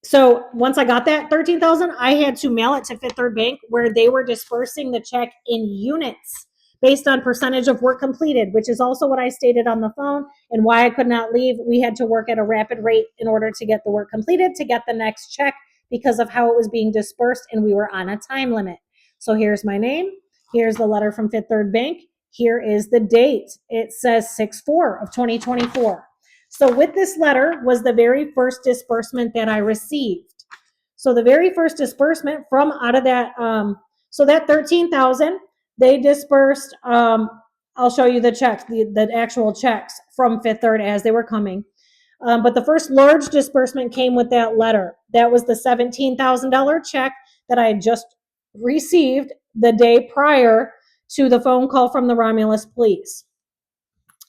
so once I got that $13,000, I had to mail it to Fifth Third Bank, where they were dispersing the check in units based on percentage of work completed, which is also what I stated on the phone and why I could not leave. We had to work at a rapid rate in order to get the work completed to get the next check because of how it was being dispersed, and we were on a time limit. So here's my name. Here's the letter from Fifth Third Bank. Here is the date. It says 6/4 of 2024. So with this letter was the very first disbursement that I received. So the very first disbursement from out of that, so that $13,000, they dispersed, I'll show you the checks, the actual checks from Fifth Third as they were coming. But the first large disbursement came with that letter. That was the $17,000 check that I had just received the day prior to the phone call from the Romulus Police.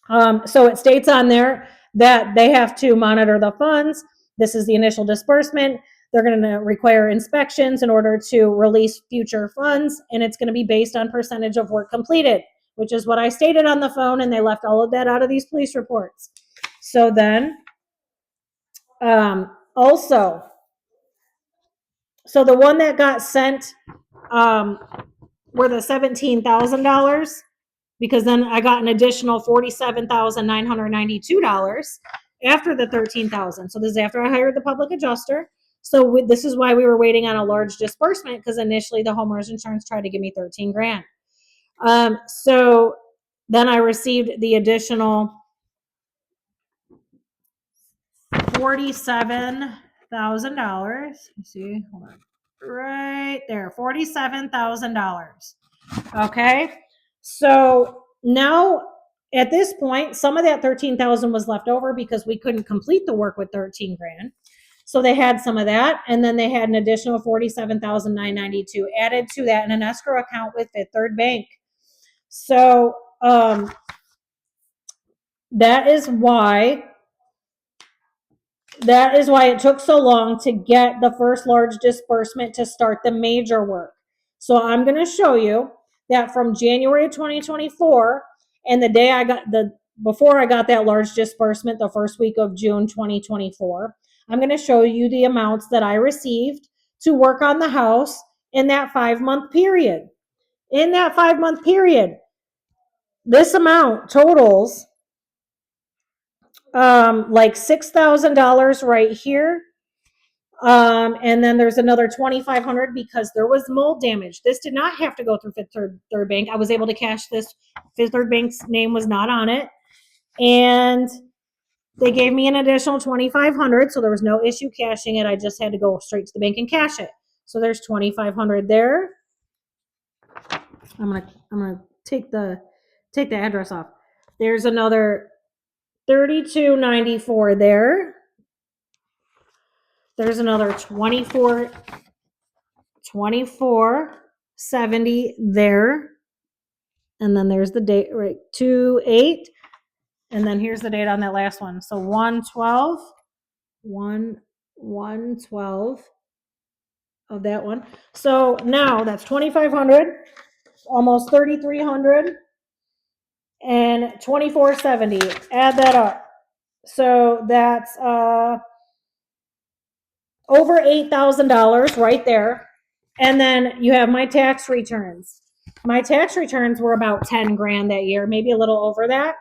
So it states on there that they have to monitor the funds. This is the initial disbursement. They're going to require inspections in order to release future funds, and it's going to be based on percentage of work completed, which is what I stated on the phone, and they left all of that out of these police reports. So then, also, so the one that got sent were the $17,000, because then I got an additional $47,992 after the $13,000. So this is after I hired the public adjuster. So this is why we were waiting on a large disbursement, because initially the homeowners insurance tried to give me 13 grand. So then I received the additional $47,000. Let's see, hold on, right there, $47,000. Okay, so now at this point, some of that 13,000 was left over because we couldn't complete the work with 13 grand. So they had some of that, and then they had an additional 47,992 added to that in an escrow account with Fifth Third Bank. So that is why it took so long to get the first large disbursement to start the major work. So I'm going to show you that from January of 2024 and the day before I got that large disbursement, the first week of June 2024, I'm going to show you the amounts that I received to work on the house in that 5-month period. In that 5-month period, this amount totals like $6,000 right here. And then there's another $2,500 because there was mold damage. This did not have to go through Fifth Third Bank. I was able to cash this. Fifth Third Bank's name was not on it. And they gave me an additional $2,500, so there was no issue cashing it. I just had to go straight to the bank and cash it. So there's $2,500 there. I'm gonna take the address off. There's another $32.94 there. There's another $24.70 there. And then there's the date, right, 2/8. And then here's the date on that last one. So 1/12 of that one. So now that's $2,500, almost $3,300, and $24.70. Add that up. So that's over $8,000 right there. And then you have my tax returns. My tax returns were about 10 grand that year, maybe a little over that.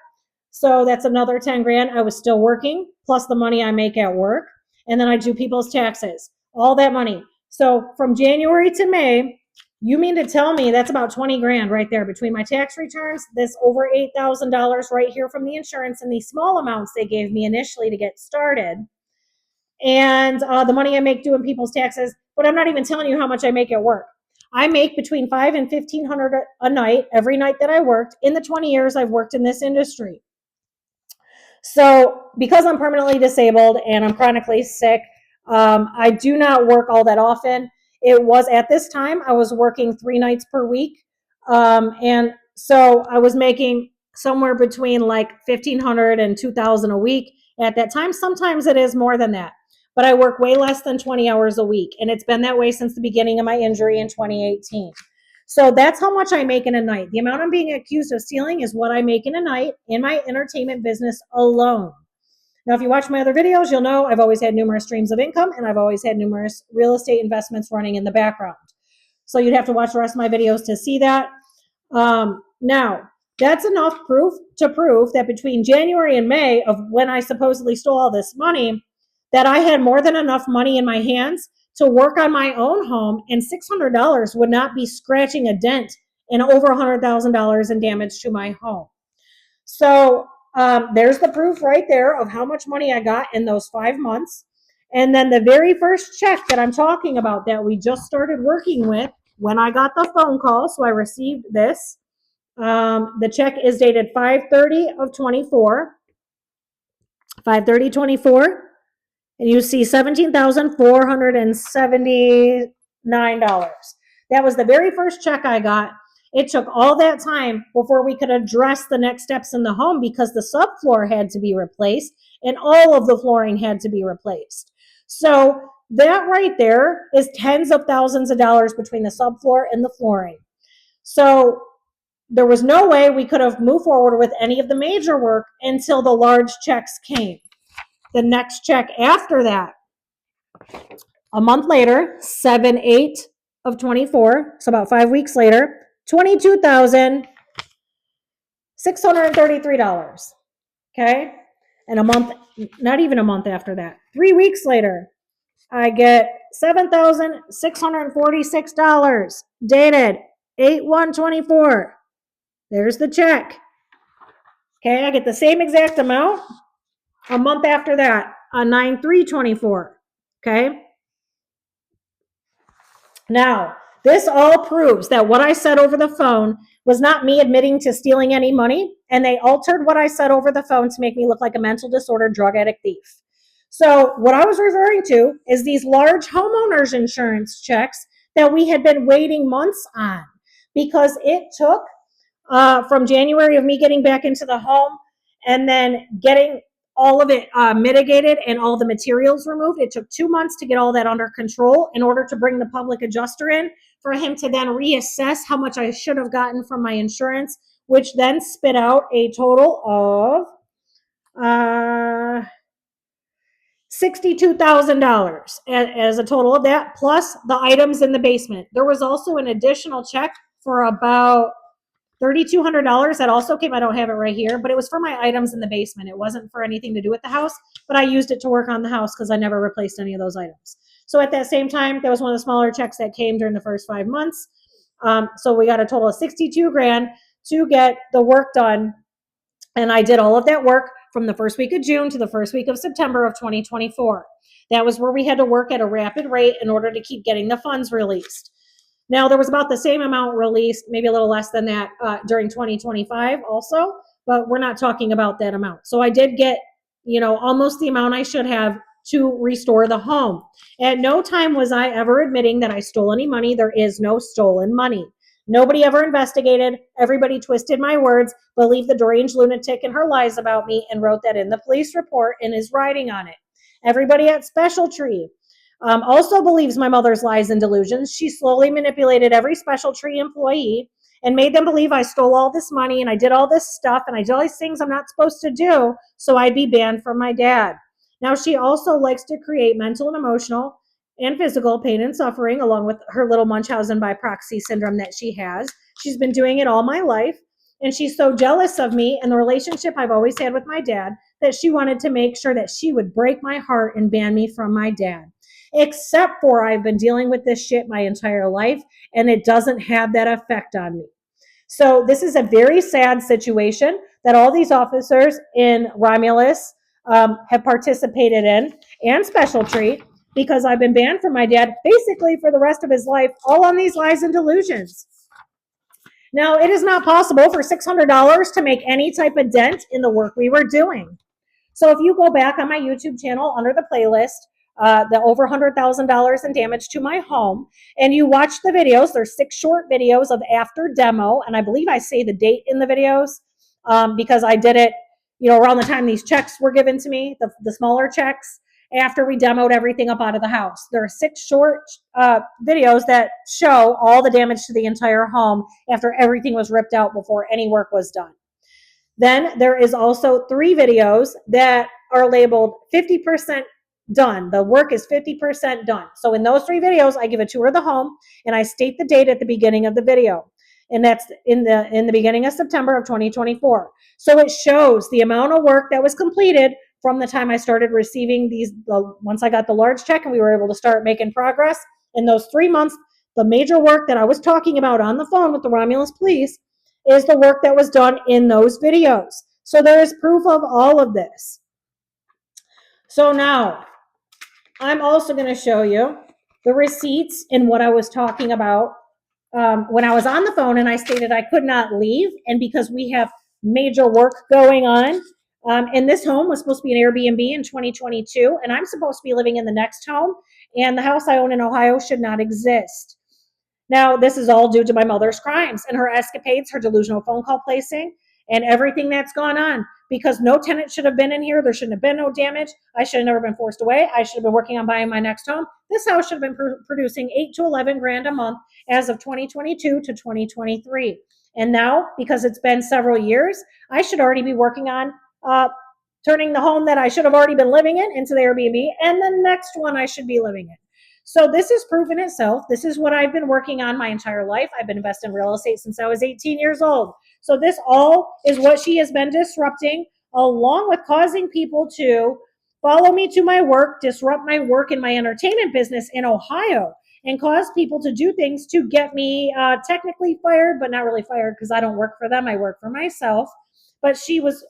So that's another 10 grand. I was still working, plus the money I make at work. And then I do people's taxes, all that money. So from January to May, you mean to tell me that's about 20 grand right there between my tax returns, this over $8,000 right here from the insurance, and these small amounts they gave me initially to get started, and the money I make doing people's taxes. But I'm not even telling you how much I make at work. I make between $500 and $1,500 a night every night that I worked in the 20 years I've worked in this industry. So because I'm permanently disabled and I'm chronically sick, I do not work all that often. It was at this time, I was working 3 nights per week. And so I was making somewhere between like 1,500 and 2,000 a week at that time. Sometimes it is more than that, but I work way less than 20 hours a week. And it's been that way since the beginning of my injury in 2018. So that's how much I make in a night. The amount I'm being accused of stealing is what I make in a night in my entertainment business alone. Now, if you watch my other videos, you'll know I've always had numerous streams of income and I've always had numerous real estate investments running in the background. So you'd have to watch the rest of my videos to see that. Now, that's enough proof to prove that between January and May of when I supposedly stole all this money, that I had more than enough money in my hands to work on my own home, and $600 would not be scratching a dent in over $100,000 in damage to my home. So there's the proof right there of how much money I got in those 5 months. And then the very first check that I'm talking about that we just started working with when I got the phone call, so I received this. The check is dated 5/30 of 24, 5/30/24, and you see $17,479. That was the very first check I got. It took all that time before we could address the next steps in the home because the subfloor had to be replaced and all of the flooring had to be replaced. So that right there is tens of thousands of dollars between the subfloor and the flooring. So there was no way we could have moved forward with any of the major work until the large checks came. The next check after that, a month later, 7/8 of 24, so about 5 weeks later, $22,633. Okay? And a month, not even a month after that, 3 weeks later, I get $7,646, dated 8/1/24. There's the check. Okay, I get the same exact amount a month after that on 9/3/24. Okay. Now, this all proves that what I said over the phone was not me admitting to stealing any money, and they altered what I said over the phone to make me look like a mental disorder drug addict thief. So what I was referring to is these large homeowners insurance checks that we had been waiting months on because it took from January of me getting back into the home and then getting all of it mitigated and all the materials removed. It took 2 months to get all that under control in order to bring the public adjuster in for him to then reassess how much I should have gotten from my insurance, which then spit out a total of $62,000 as a total of that, plus the items in the basement. There was also an additional check for about $3,200 that also came. I don't have it right here, but it was for my items in the basement. It wasn't for anything to do with the house, but I used it to work on the house because I never replaced any of those items. So at that same time, that was one of the smaller checks that came during the first 5 months. So we got a total of 62 grand to get the work done. And I did all of that work from the first week of June to the first week of September of 2024. That was where we had to work at a rapid rate in order to keep getting the funds released. Now, there was about the same amount released, maybe a little less than that during 2025 also, but we're not talking about that amount. So I did get, almost the amount I should have to restore the home. At no time was I ever admitting that I stole any money. There is no stolen money. Nobody ever investigated. Everybody twisted my words, believed the deranged lunatic and her lies about me, and wrote that in the police report and is writing on it. Everybody at Special Tree also believes my mother's lies and delusions. She slowly manipulated every Special Tree employee and made them believe I stole all this money and I did all this stuff and I did all these things I'm not supposed to do, so I'd be banned from my dad. Now, she also likes to create mental and emotional and physical pain and suffering, along with her little Munchausen by proxy syndrome that she has. She's been doing it all my life, and she's so jealous of me and the relationship I've always had with my dad that she wanted to make sure that she would break my heart and ban me from my dad. Except for I've been dealing with this shit my entire life, and it doesn't have that effect on me. So this is a very sad situation that all these officers in Romulus have participated in, and Special Tree, because I've been banned from my dad basically for the rest of his life, all on these lies and delusions. Now, it is not possible for $600 to make any type of dent in the work we were doing. So if you go back on my YouTube channel under the playlist, the over $100,000 in damage to my home. And you watch the videos. There's 6 short videos of after demo, and I believe I say the date in the videos because I did it, around the time these checks were given to me, the smaller checks, after we demoed everything up out of the house. There are 6 short videos that show all the damage to the entire home after everything was ripped out before any work was done. Then there is also 3 videos that are labeled 50% done. The work is 50% done. So in those 3 videos, I give a tour of the home and I state the date at the beginning of the video. And that's in the beginning of September of 2024. So it shows the amount of work that was completed from the time I started receiving once I got the large check and we were able to start making progress. In those 3 months, the major work that I was talking about on the phone with the Romulus Police is the work that was done in those videos. So there is proof of all of this. So now, I'm also going to show you the receipts and what I was talking about when I was on the phone and I stated I could not leave, and because we have major work going on. And this home was supposed to be an Airbnb in 2022, and I'm supposed to be living in the next home, and the house I own in Ohio should not exist. Now, this is all due to my mother's crimes and her escapades, her delusional phone call placing, and everything that's gone on. Because no tenant should have been in here. There shouldn't have been no damage. I should have never been forced away. I should have been working on buying my next home. This house should have been producing 8 to 11 grand a month as of 2022 to 2023. And now, because it's been several years, I should already be working on turning the home that I should have already been living in into the Airbnb, and the next one I should be living in. So this is proof in itself. This is what I've been working on my entire life. I've been investing in real estate since I was 18 years old. So this all is what she has been disrupting, along with causing people to follow me to my work, disrupt my work in my entertainment business in Ohio, and cause people to do things to get me technically fired, but not really fired because I don't work for them. I work for myself. But she was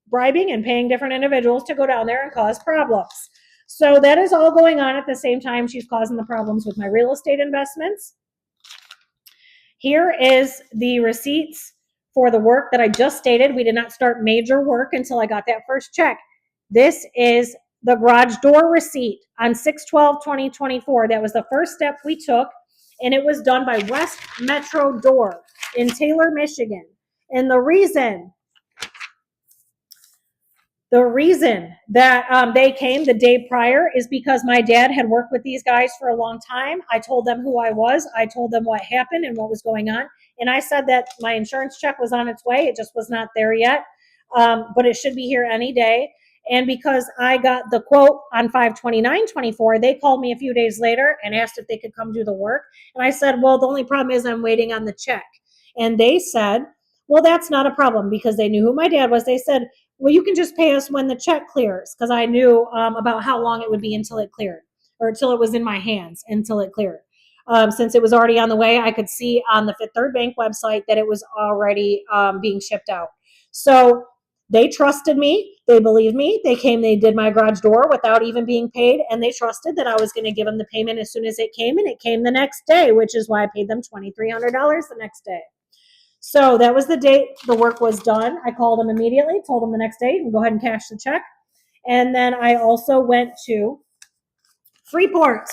bribing and paying different individuals to go down there and cause problems. So that is all going on at the same time. She's causing the problems with my real estate investments. Here is the receipts for the work that I just stated. We did not start major work until I got that first check. This is the garage door receipt on 6/12/2024. That was the first step we took, and it was done by West Metro Door in Taylor, Michigan. And the reason that they came the day prior is because my dad had worked with these guys for a long time. I told them who I was. I told them what happened and what was going on. And I said that my insurance check was on its way. It just was not there yet, but it should be here any day. And because I got the quote on 5/29/24, they called me a few days later and asked if they could come do the work. And I said, well, the only problem is I'm waiting on the check. And they said, well, that's not a problem, because they knew who my dad was. They said, well, you can just pay us when the check clears, because I knew about how long it would be until it cleared, or until it was in my hands, until it cleared. Since it was already on the way, I could see on the Fifth Third Bank website that it was already being shipped out. So they trusted me. They believed me. They came, they did my garage door without even being paid, and they trusted that I was going to give them the payment as soon as it came, and it came the next day, which is why I paid them $2,300 the next day. So that was the date the work was done. I called them immediately, told them the next day, and go ahead and cash the check. And then I also went to Freeport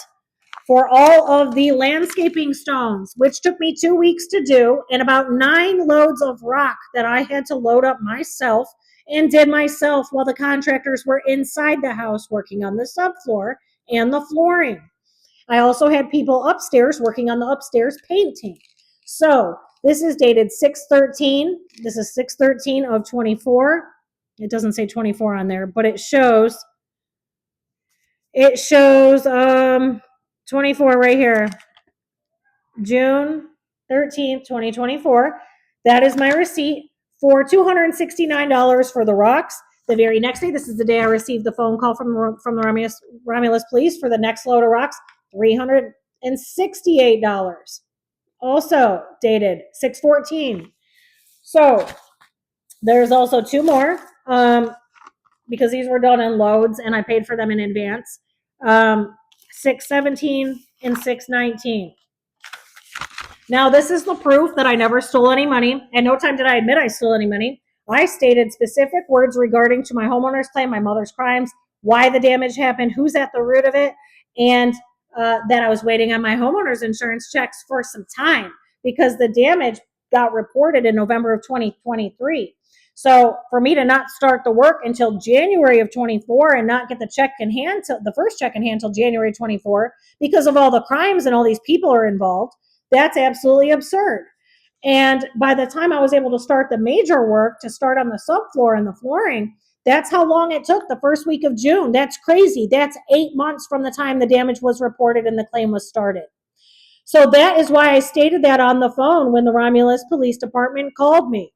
for all of the landscaping stones, which took me 2 weeks to do, and about 9 loads of rock that I had to load up myself and did myself while the contractors were inside the house working on the subfloor and the flooring. I also had people upstairs working on the upstairs painting. So this is dated 6/13. This is 6/13 of 24. It doesn't say 24 on there, but it shows 24 right here. June 13th, 2024. That is my receipt for $269 for the rocks. The very next day, this is the day I received the phone call from the Romulus Police for the next load of rocks, $368. Also dated 6/14. So there's also 2 more because these were done in loads and I paid for them in advance. 6/17 and 6/19. Now this is the proof that I never stole any money, and no time did I admit I stole any money. I stated specific words regarding to my homeowner's claim, my mother's crimes, why the damage happened, who's at the root of it, and that I was waiting on my homeowner's insurance checks for some time because the damage got reported in November of 2023. So for me to not start the work until January of 24 and not get the check in hand, the first check in hand till January 24, because of all the crimes and all these people are involved, that's absolutely absurd. And by the time I was able to start the major work, to start on the subfloor and the flooring, that's how long it took, the first week of June. That's crazy. That's 8 months from the time the damage was reported and the claim was started. So that is why I stated that on the phone when the Romulus Police Department called me.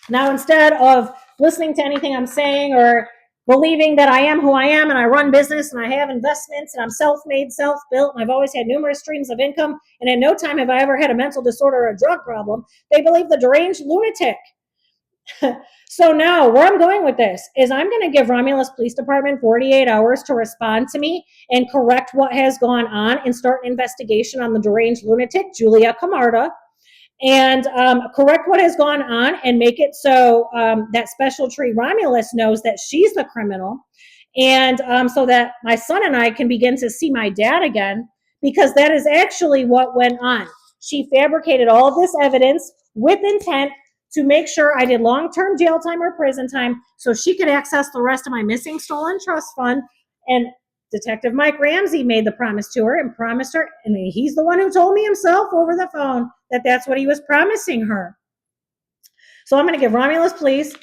Now, instead of listening to anything I'm saying or believing that I am who I am and I run business and I have investments and I'm self-made, self-built, and I've always had numerous streams of income, and at no time have I ever had a mental disorder or a drug problem, they believe the deranged lunatic. So now where I'm going with this is I'm going to give Romulus Police Department 48 hours to respond to me and correct what has gone on and start an investigation on the deranged lunatic, Julia Camarda, and correct what has gone on and make it so that Special Tree Romulus knows that she's the criminal, and so that my son and I can begin to see my dad again, because that is actually what went on. She fabricated all of this evidence with intent to make sure I did long-term jail time or prison time so she could access the rest of my missing stolen trust fund. And Detective Mike Ramsey made the promise to her and promised her, and he's the one who told me himself over the phone that that's what he was promising her. So I'm going to give Romulus Police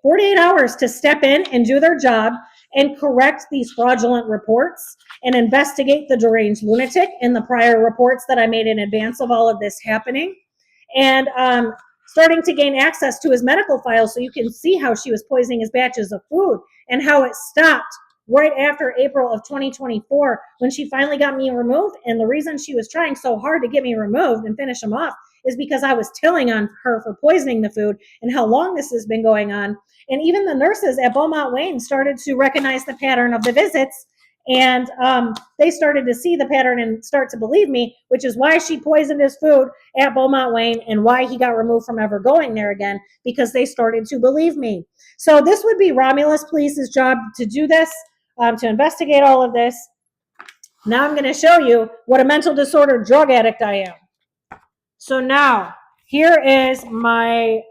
48 hours to step in and do their job and correct these fraudulent reports and investigate the deranged lunatic in the prior reports that I made in advance of all of this happening. And starting to gain access to his medical files so you can see how she was poisoning his batches of food and how it stopped right after April of 2024 when she finally got me removed. And the reason she was trying so hard to get me removed and finish him off is because I was telling on her for poisoning the food and how long this has been going on. And even the nurses at Beaumont Wayne started to recognize the pattern of the visits, and they started to see the pattern and start to believe me, which is why she poisoned his food at Beaumont Wayne and why he got removed from ever going there again, because they started to believe me. So this would be Romulus Police's job to do this, to investigate all of this. Now I'm going to show you what a mental disorder drug addict I am. So now here is my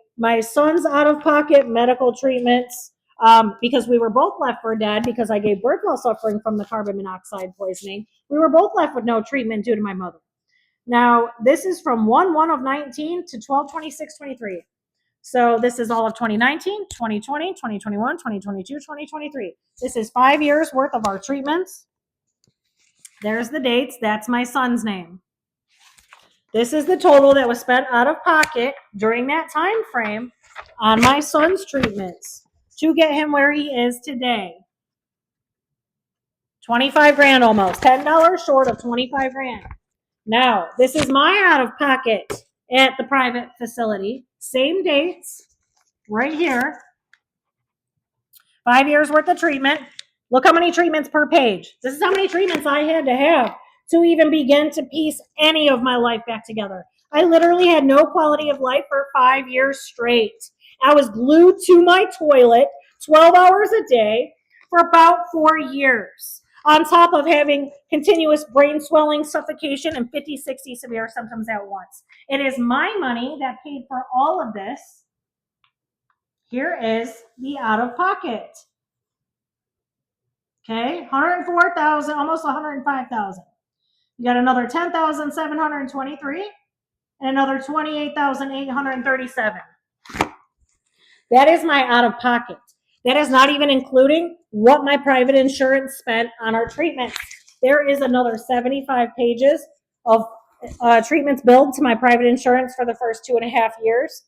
son's out-of-pocket medical treatments, because we were both left for dead because I gave birth while suffering from the carbon monoxide poisoning. We were both left with no treatment due to my mother. Now, this is from 1/1 of 19 to 12/26/23. So this is all of 2019, 2020, 2021, 2022, 2023. This is 5 years worth of our treatments. There's the dates. That's my son's name. This is the total that was spent out of pocket during that time frame on my son's treatments to get him where he is today. 25 grand almost, $10 short of 25 grand. Now, this is my out of pocket at the private facility. Same dates, right here. 5 years worth of treatment. Look how many treatments per page. This is how many treatments I had to have to even begin to piece any of my life back together. I literally had no quality of life for 5 years straight. I was glued to my toilet 12 hours a day for about 4 years, on top of having continuous brain swelling, suffocation, and 50, 60 severe symptoms at once. It is my money that paid for all of this. Here is the out-of-pocket. Okay, 104,000, almost 105,000. You got another 10,723 and another 28,837. That is my out-of-pocket. That is not even including what my private insurance spent on our treatments. There is another 75 pages of treatments billed to my private insurance for the first 2.5 years.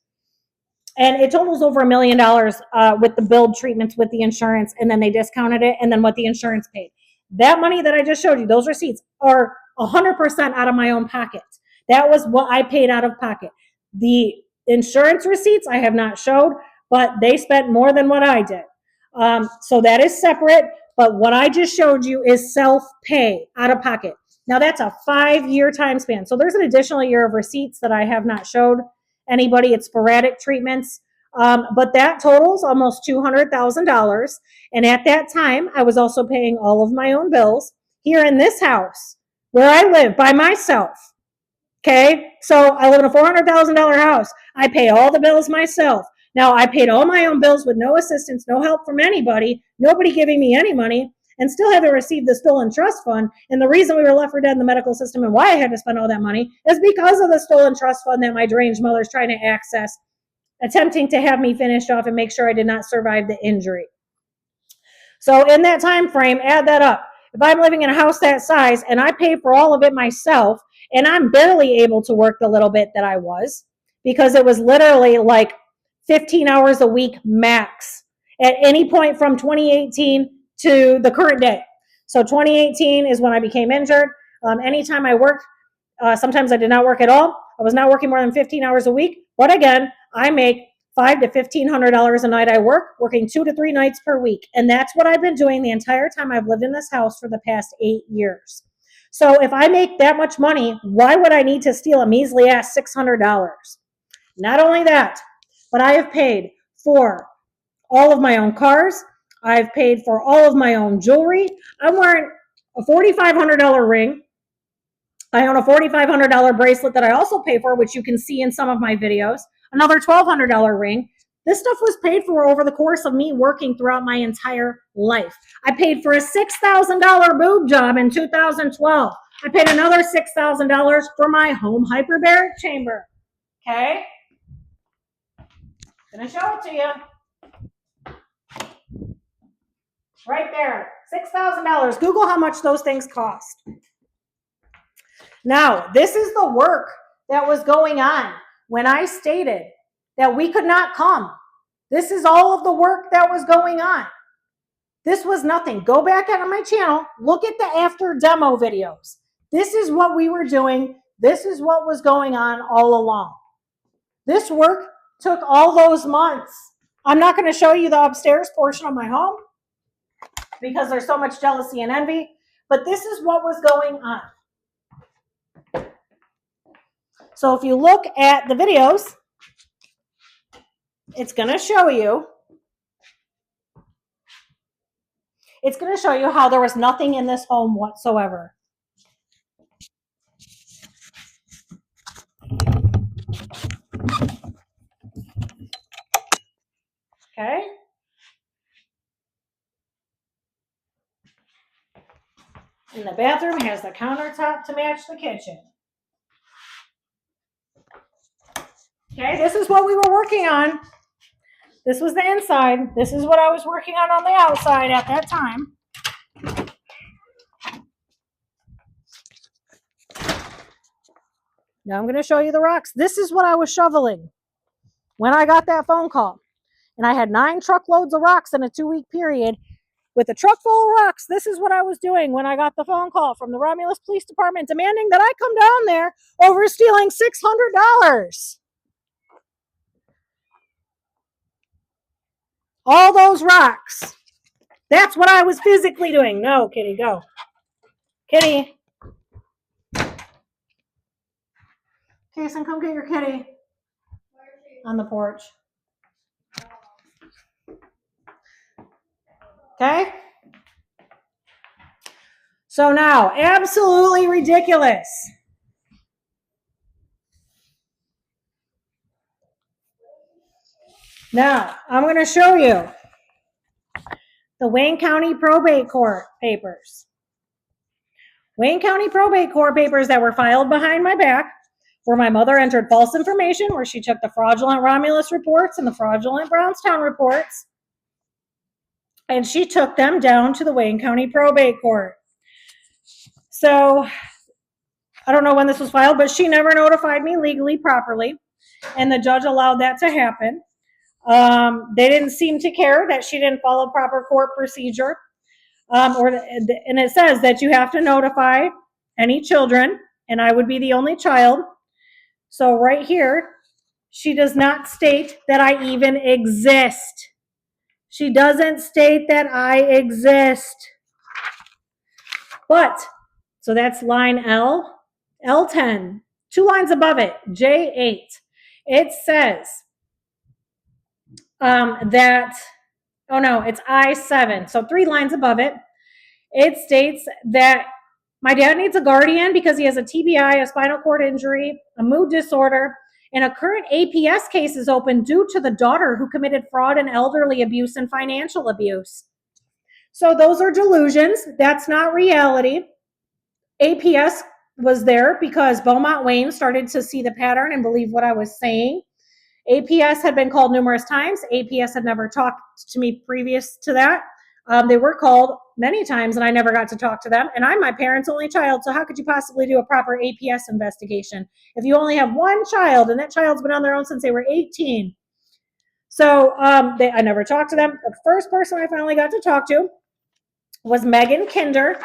And it totals over $1 million with the billed treatments with the insurance, and then they discounted it, and then what the insurance paid. That money that I just showed you, those receipts, are 100% out of my own pocket. That was what I paid out of pocket. The insurance receipts I have not showed, but they spent more than what I did. So that is separate, but what I just showed you is self-pay, out of pocket. Now that's a 5-year time span. So there's an additional year of receipts that I have not showed anybody. It's sporadic treatments. But that totals almost $200,000. And at that time, I was also paying all of my own bills here in this house where I live by myself. Okay, so I live in a $400,000 house. I pay all the bills myself. Now, I paid all my own bills with no assistance, no help from anybody, nobody giving me any money, and still haven't received the stolen trust fund. And the reason we were left for dead in the medical system and why I had to spend all that money is because of the stolen trust fund that my deranged mother's trying to access, attempting to have me finished off and make sure I did not survive the injury. So in that time frame, add that up. If I'm living in a house that size and I pay for all of it myself, and I'm barely able to work the little bit that I was, because it was literally like 15 hours a week max at any point from 2018 to the current day. So 2018 is when I became injured. Anytime I worked, sometimes I did not work at all. I was not working more than 15 hours a week. But again, I make $500 to $1,500 a night I work, working 2 to 3 nights per week. And that's what I've been doing the entire time I've lived in this house for the past 8 years. So if I make that much money, why would I need to steal a measly ass $600? Not only that, but I have paid for all of my own cars. I've paid for all of my own jewelry. I'm wearing a $4,500 ring. I own a $4,500 bracelet that I also pay for, which you can see in some of my videos. Another $1,200 ring. This stuff was paid for over the course of me working throughout my entire life. I paid for a $6,000 boob job in 2012. I paid another $6,000 for my home hyperbaric chamber. Okay? Gonna show it to you. Right there. $6,000. Google how much those things cost. Now, this is the work that was going on when I stated that we could not come. This is all of the work that was going on. This was nothing. Go back on my channel, look at the after demo videos. This is what we were doing. This is what was going on all along. This work took all those months. I'm not going to show you the upstairs portion of my home because there's so much jealousy and envy, but this is what was going on. So if you look at the videos, it's going to show you how there was nothing in this home whatsoever. Okay? And the bathroom has the countertop to match the kitchen. Okay, this is what we were working on. This was the inside. This is what I was working on the outside at that time. Now I'm going to show you the rocks. This is what I was shoveling when I got that phone call. And I had 9 truckloads of rocks in a 2-week period. With a truck full of rocks, this is what I was doing when I got the phone call from the Romulus Police Department demanding that I come down there over stealing $600. All those rocks. That's what I was physically doing. No, Kitty, go. Kitty. Kason, come get your kitty. On the porch. Okay? So now, absolutely ridiculous. Now, I'm going to show you the Wayne County Probate Court papers. Wayne County Probate Court papers that were filed behind my back, where my mother entered false information, where she took the fraudulent Romulus reports and the fraudulent Brownstown reports, and she took them down to the Wayne County Probate Court. So, I don't know when this was filed, but she never notified me legally properly, and the judge allowed that to happen. They didn't seem to care that she didn't follow proper court procedure. And it says that you have to notify any children, and I would be the only child. So right here, she does not state that I even exist. She doesn't state that I exist. But, so that's line L, L10, 2 lines above it, J8. It says, oh no, it's I-7. So 3 lines above it, it states that my dad needs a guardian because he has a TBI, a spinal cord injury, a mood disorder, and a current APS case is open due to the daughter who committed fraud and elderly abuse and financial abuse. So those are delusions. That's not reality. APS was there because Beaumont Wayne started to see the pattern and believe what I was saying. APS had been called numerous times. APS had never talked to me previous to that. They were called many times and I never got to talk to them. And I'm my parents' only child, so how could you possibly do a proper APS investigation if you only have one child and that child's been on their own since they were 18? So I never talked to them. The first person I finally got to talk to was Megan Kinder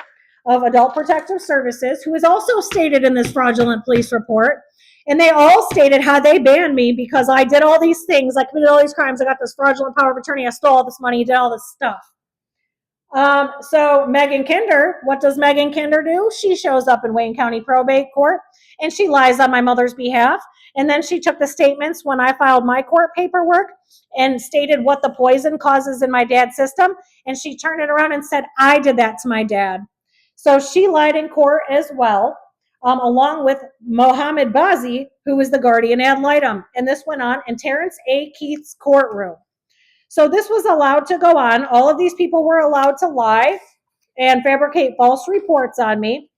of Adult Protective Services, who is also stated in this fraudulent police report. And they all stated how they banned me because I did all these things. I committed all these crimes. I got this fraudulent power of attorney. I stole all this money, did all this stuff. So Megan Kinder, what does Megan Kinder do? She shows up in Wayne County Probate Court and she lies on my mother's behalf. And then she took the statements when I filed my court paperwork and stated what the poison causes in my dad's system. And she turned it around and said, I did that to my dad. So she lied in court as well, along with Mohammed Bazi, who was the guardian ad litem. And this went on in Terrence A. Keith's courtroom. So this was allowed to go on. All of these people were allowed to lie and fabricate false reports on me.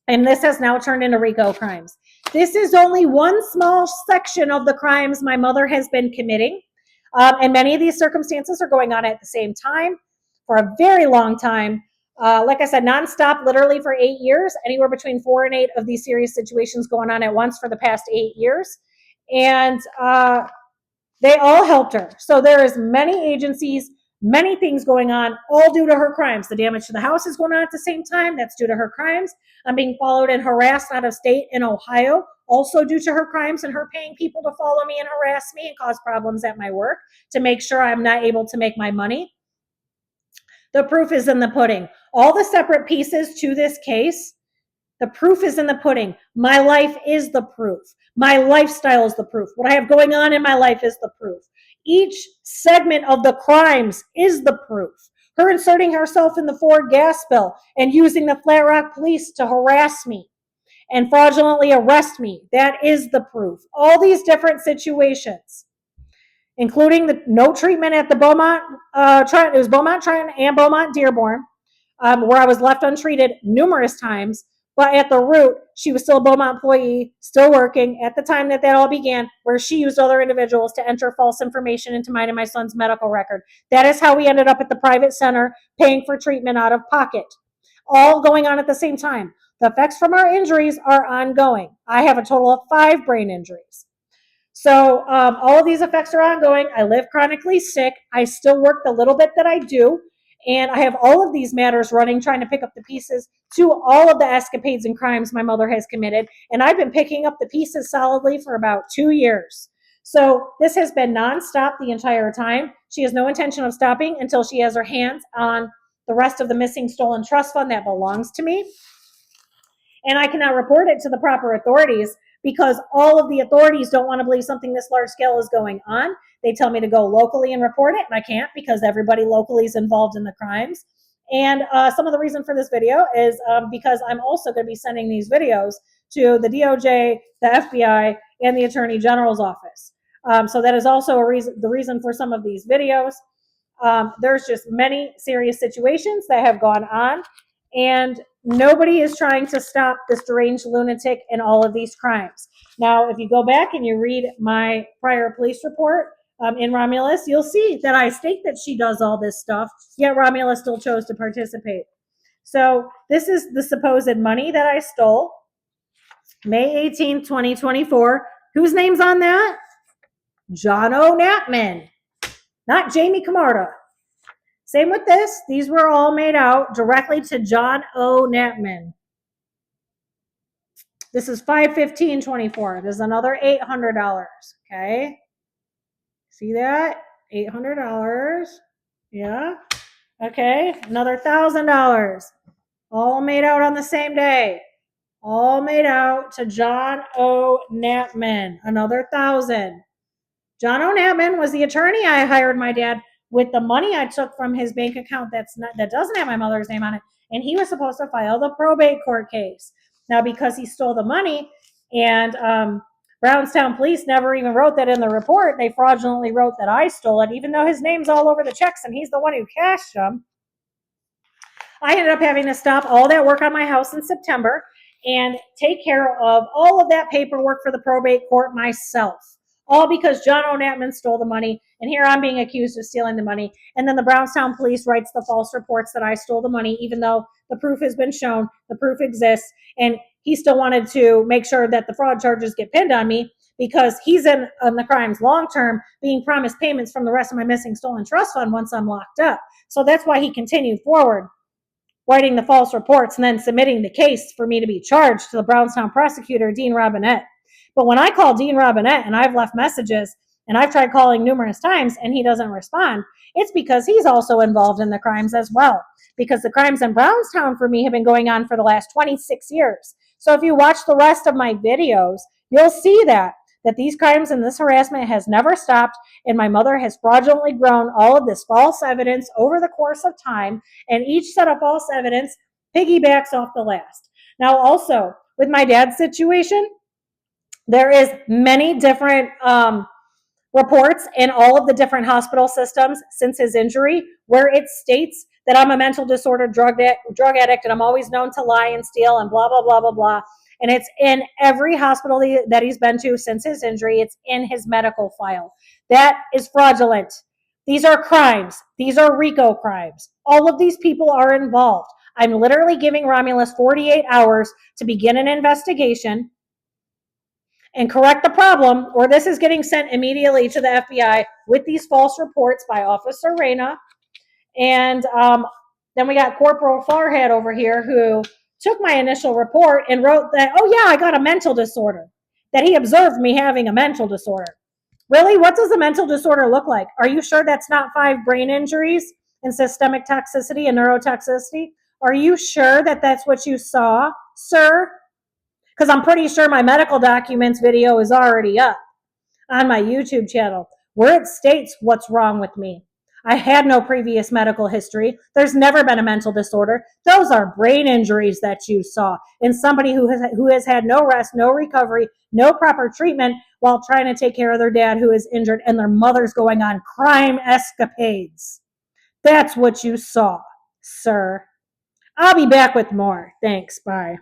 And this has now turned into RICO crimes. This is only one small section of the crimes my mother has been committing. And many of these circumstances are going on at the same time for a very long time. Like I said, nonstop, literally for 8 years, anywhere between 4 and 8 of these serious situations going on at once for the past 8 years. And they all helped her. So there is many agencies, many things going on, all due to her crimes. The damage to the house is going on at the same time. That's due to her crimes. I'm being followed and harassed out of state in Ohio, also due to her crimes and her paying people to follow me and harass me and cause problems at my work to make sure I'm not able to make my money. The proof is in the pudding. All the separate pieces to this case, the proof is in the pudding. My life is the proof. My lifestyle is the proof. What I have going on in my life is the proof. Each segment of the crimes is the proof. Her inserting herself in the Ford gas bill and using the Flat Rock police to harass me and fraudulently arrest me, that is the proof. All these different situations, including the no treatment at the Beaumont, it was Beaumont Trenton and Beaumont Dearborn, where I was left untreated numerous times. But at the root, she was still a Beaumont employee, still working at the time that all began, where she used other individuals to enter false information into mine and my son's medical record. That is how we ended up at the private center, paying for treatment out of pocket. All going on at the same time. The effects from our injuries are ongoing. I have a total of 5 brain injuries. So all of these effects are ongoing. I live chronically sick. I still work the little bit that I do. And I have all of these matters running, trying to pick up the pieces to all of the escapades and crimes my mother has committed. And I've been picking up the pieces solidly for about 2 years. So this has been nonstop the entire time. She has no intention of stopping until she has her hands on the rest of the missing stolen trust fund that belongs to me. And I cannot report it to the proper authorities because all of the authorities don't want to believe something this large scale is going on. They tell me to go locally and report it, and I can't because everybody locally is involved in the crimes. And some of the reason for this video is because I'm also going to be sending these videos to the DOJ, the FBI, and the Attorney General's office. So that is also the reason for some of these videos. There's just many serious situations that have gone on, and nobody is trying to stop this deranged lunatic in all of these crimes. Now, if you go back and you read my prior police report in Romulus, you'll see that I state that she does all this stuff, yet Romulus still chose to participate. So this is the supposed money that I stole, May 18, 2024. Whose name's on that? John O. Knappman, not Jamie Camarda. Same with this. These were all made out directly to John O. Knappman. This is 5/15/24. This is another $800. Okay. See that? $800. Yeah. Okay. Another $1,000. All made out on the same day. All made out to John O. Knappman. Another 1,000. John O'Natman was the attorney I hired my dad with the money I took from his bank account that doesn't have my mother's name on it, and he was supposed to file the probate court case. Now, because he stole the money, and Brownstown Police never even wrote that in the report, they fraudulently wrote that I stole it, even though his name's all over the checks and he's the one who cashed them. I ended up having to stop all that work on my house in September and take care of all of that paperwork for the probate court myself. All because John O'Natman stole the money, and here I'm being accused of stealing the money. And then the Brownstown Police writes the false reports that I stole the money, even though the proof has been shown, the proof exists, and he still wanted to make sure that the fraud charges get pinned on me because he's in the crimes long term, being promised payments from the rest of my missing stolen trust fund once I'm locked up. So that's why he continued forward, writing the false reports and then submitting the case for me to be charged to the Brownstown prosecutor, Dean Robinette. But when I call Dean Robinette, and I've left messages and I've tried calling numerous times and he doesn't respond, it's because he's also involved in the crimes as well. Because the crimes in Brownstown for me have been going on for the last 26 years. So if you watch the rest of my videos, you'll see that these crimes and this harassment has never stopped, and my mother has fraudulently grown all of this false evidence over the course of time, and each set of false evidence piggybacks off the last. Now, also, with my dad's situation, there is many different reports in all of the different hospital systems since his injury where it states that I'm a mental disorder drug addict and I'm always known to lie and steal and blah, blah, blah, blah, blah. And it's in every hospital that he's been to since his injury. It's in his medical file. That is fraudulent. These are crimes. These are RICO crimes. All of these people are involved. I'm literally giving Romulus 48 hours to begin an investigation and correct the problem, or this is getting sent immediately to the FBI with these false reports by Officer Reyna. And then we got Corporal Farhead over here who took my initial report and wrote that, oh yeah, I got a mental disorder, that he observed me having a mental disorder. Really? What does a mental disorder look like? Are you sure that's not 5 brain injuries and systemic toxicity and neurotoxicity? Are you sure that that's what you saw, sir? Because I'm pretty sure my medical documents video is already up on my YouTube channel where it states what's wrong with me. I had no previous medical history. There's never been a mental disorder. Those are brain injuries that you saw in somebody who has had no rest, no recovery, no proper treatment while trying to take care of their dad who is injured and their mother's going on crime escapades. That's what you saw, sir. I'll be back with more. Thanks. Bye.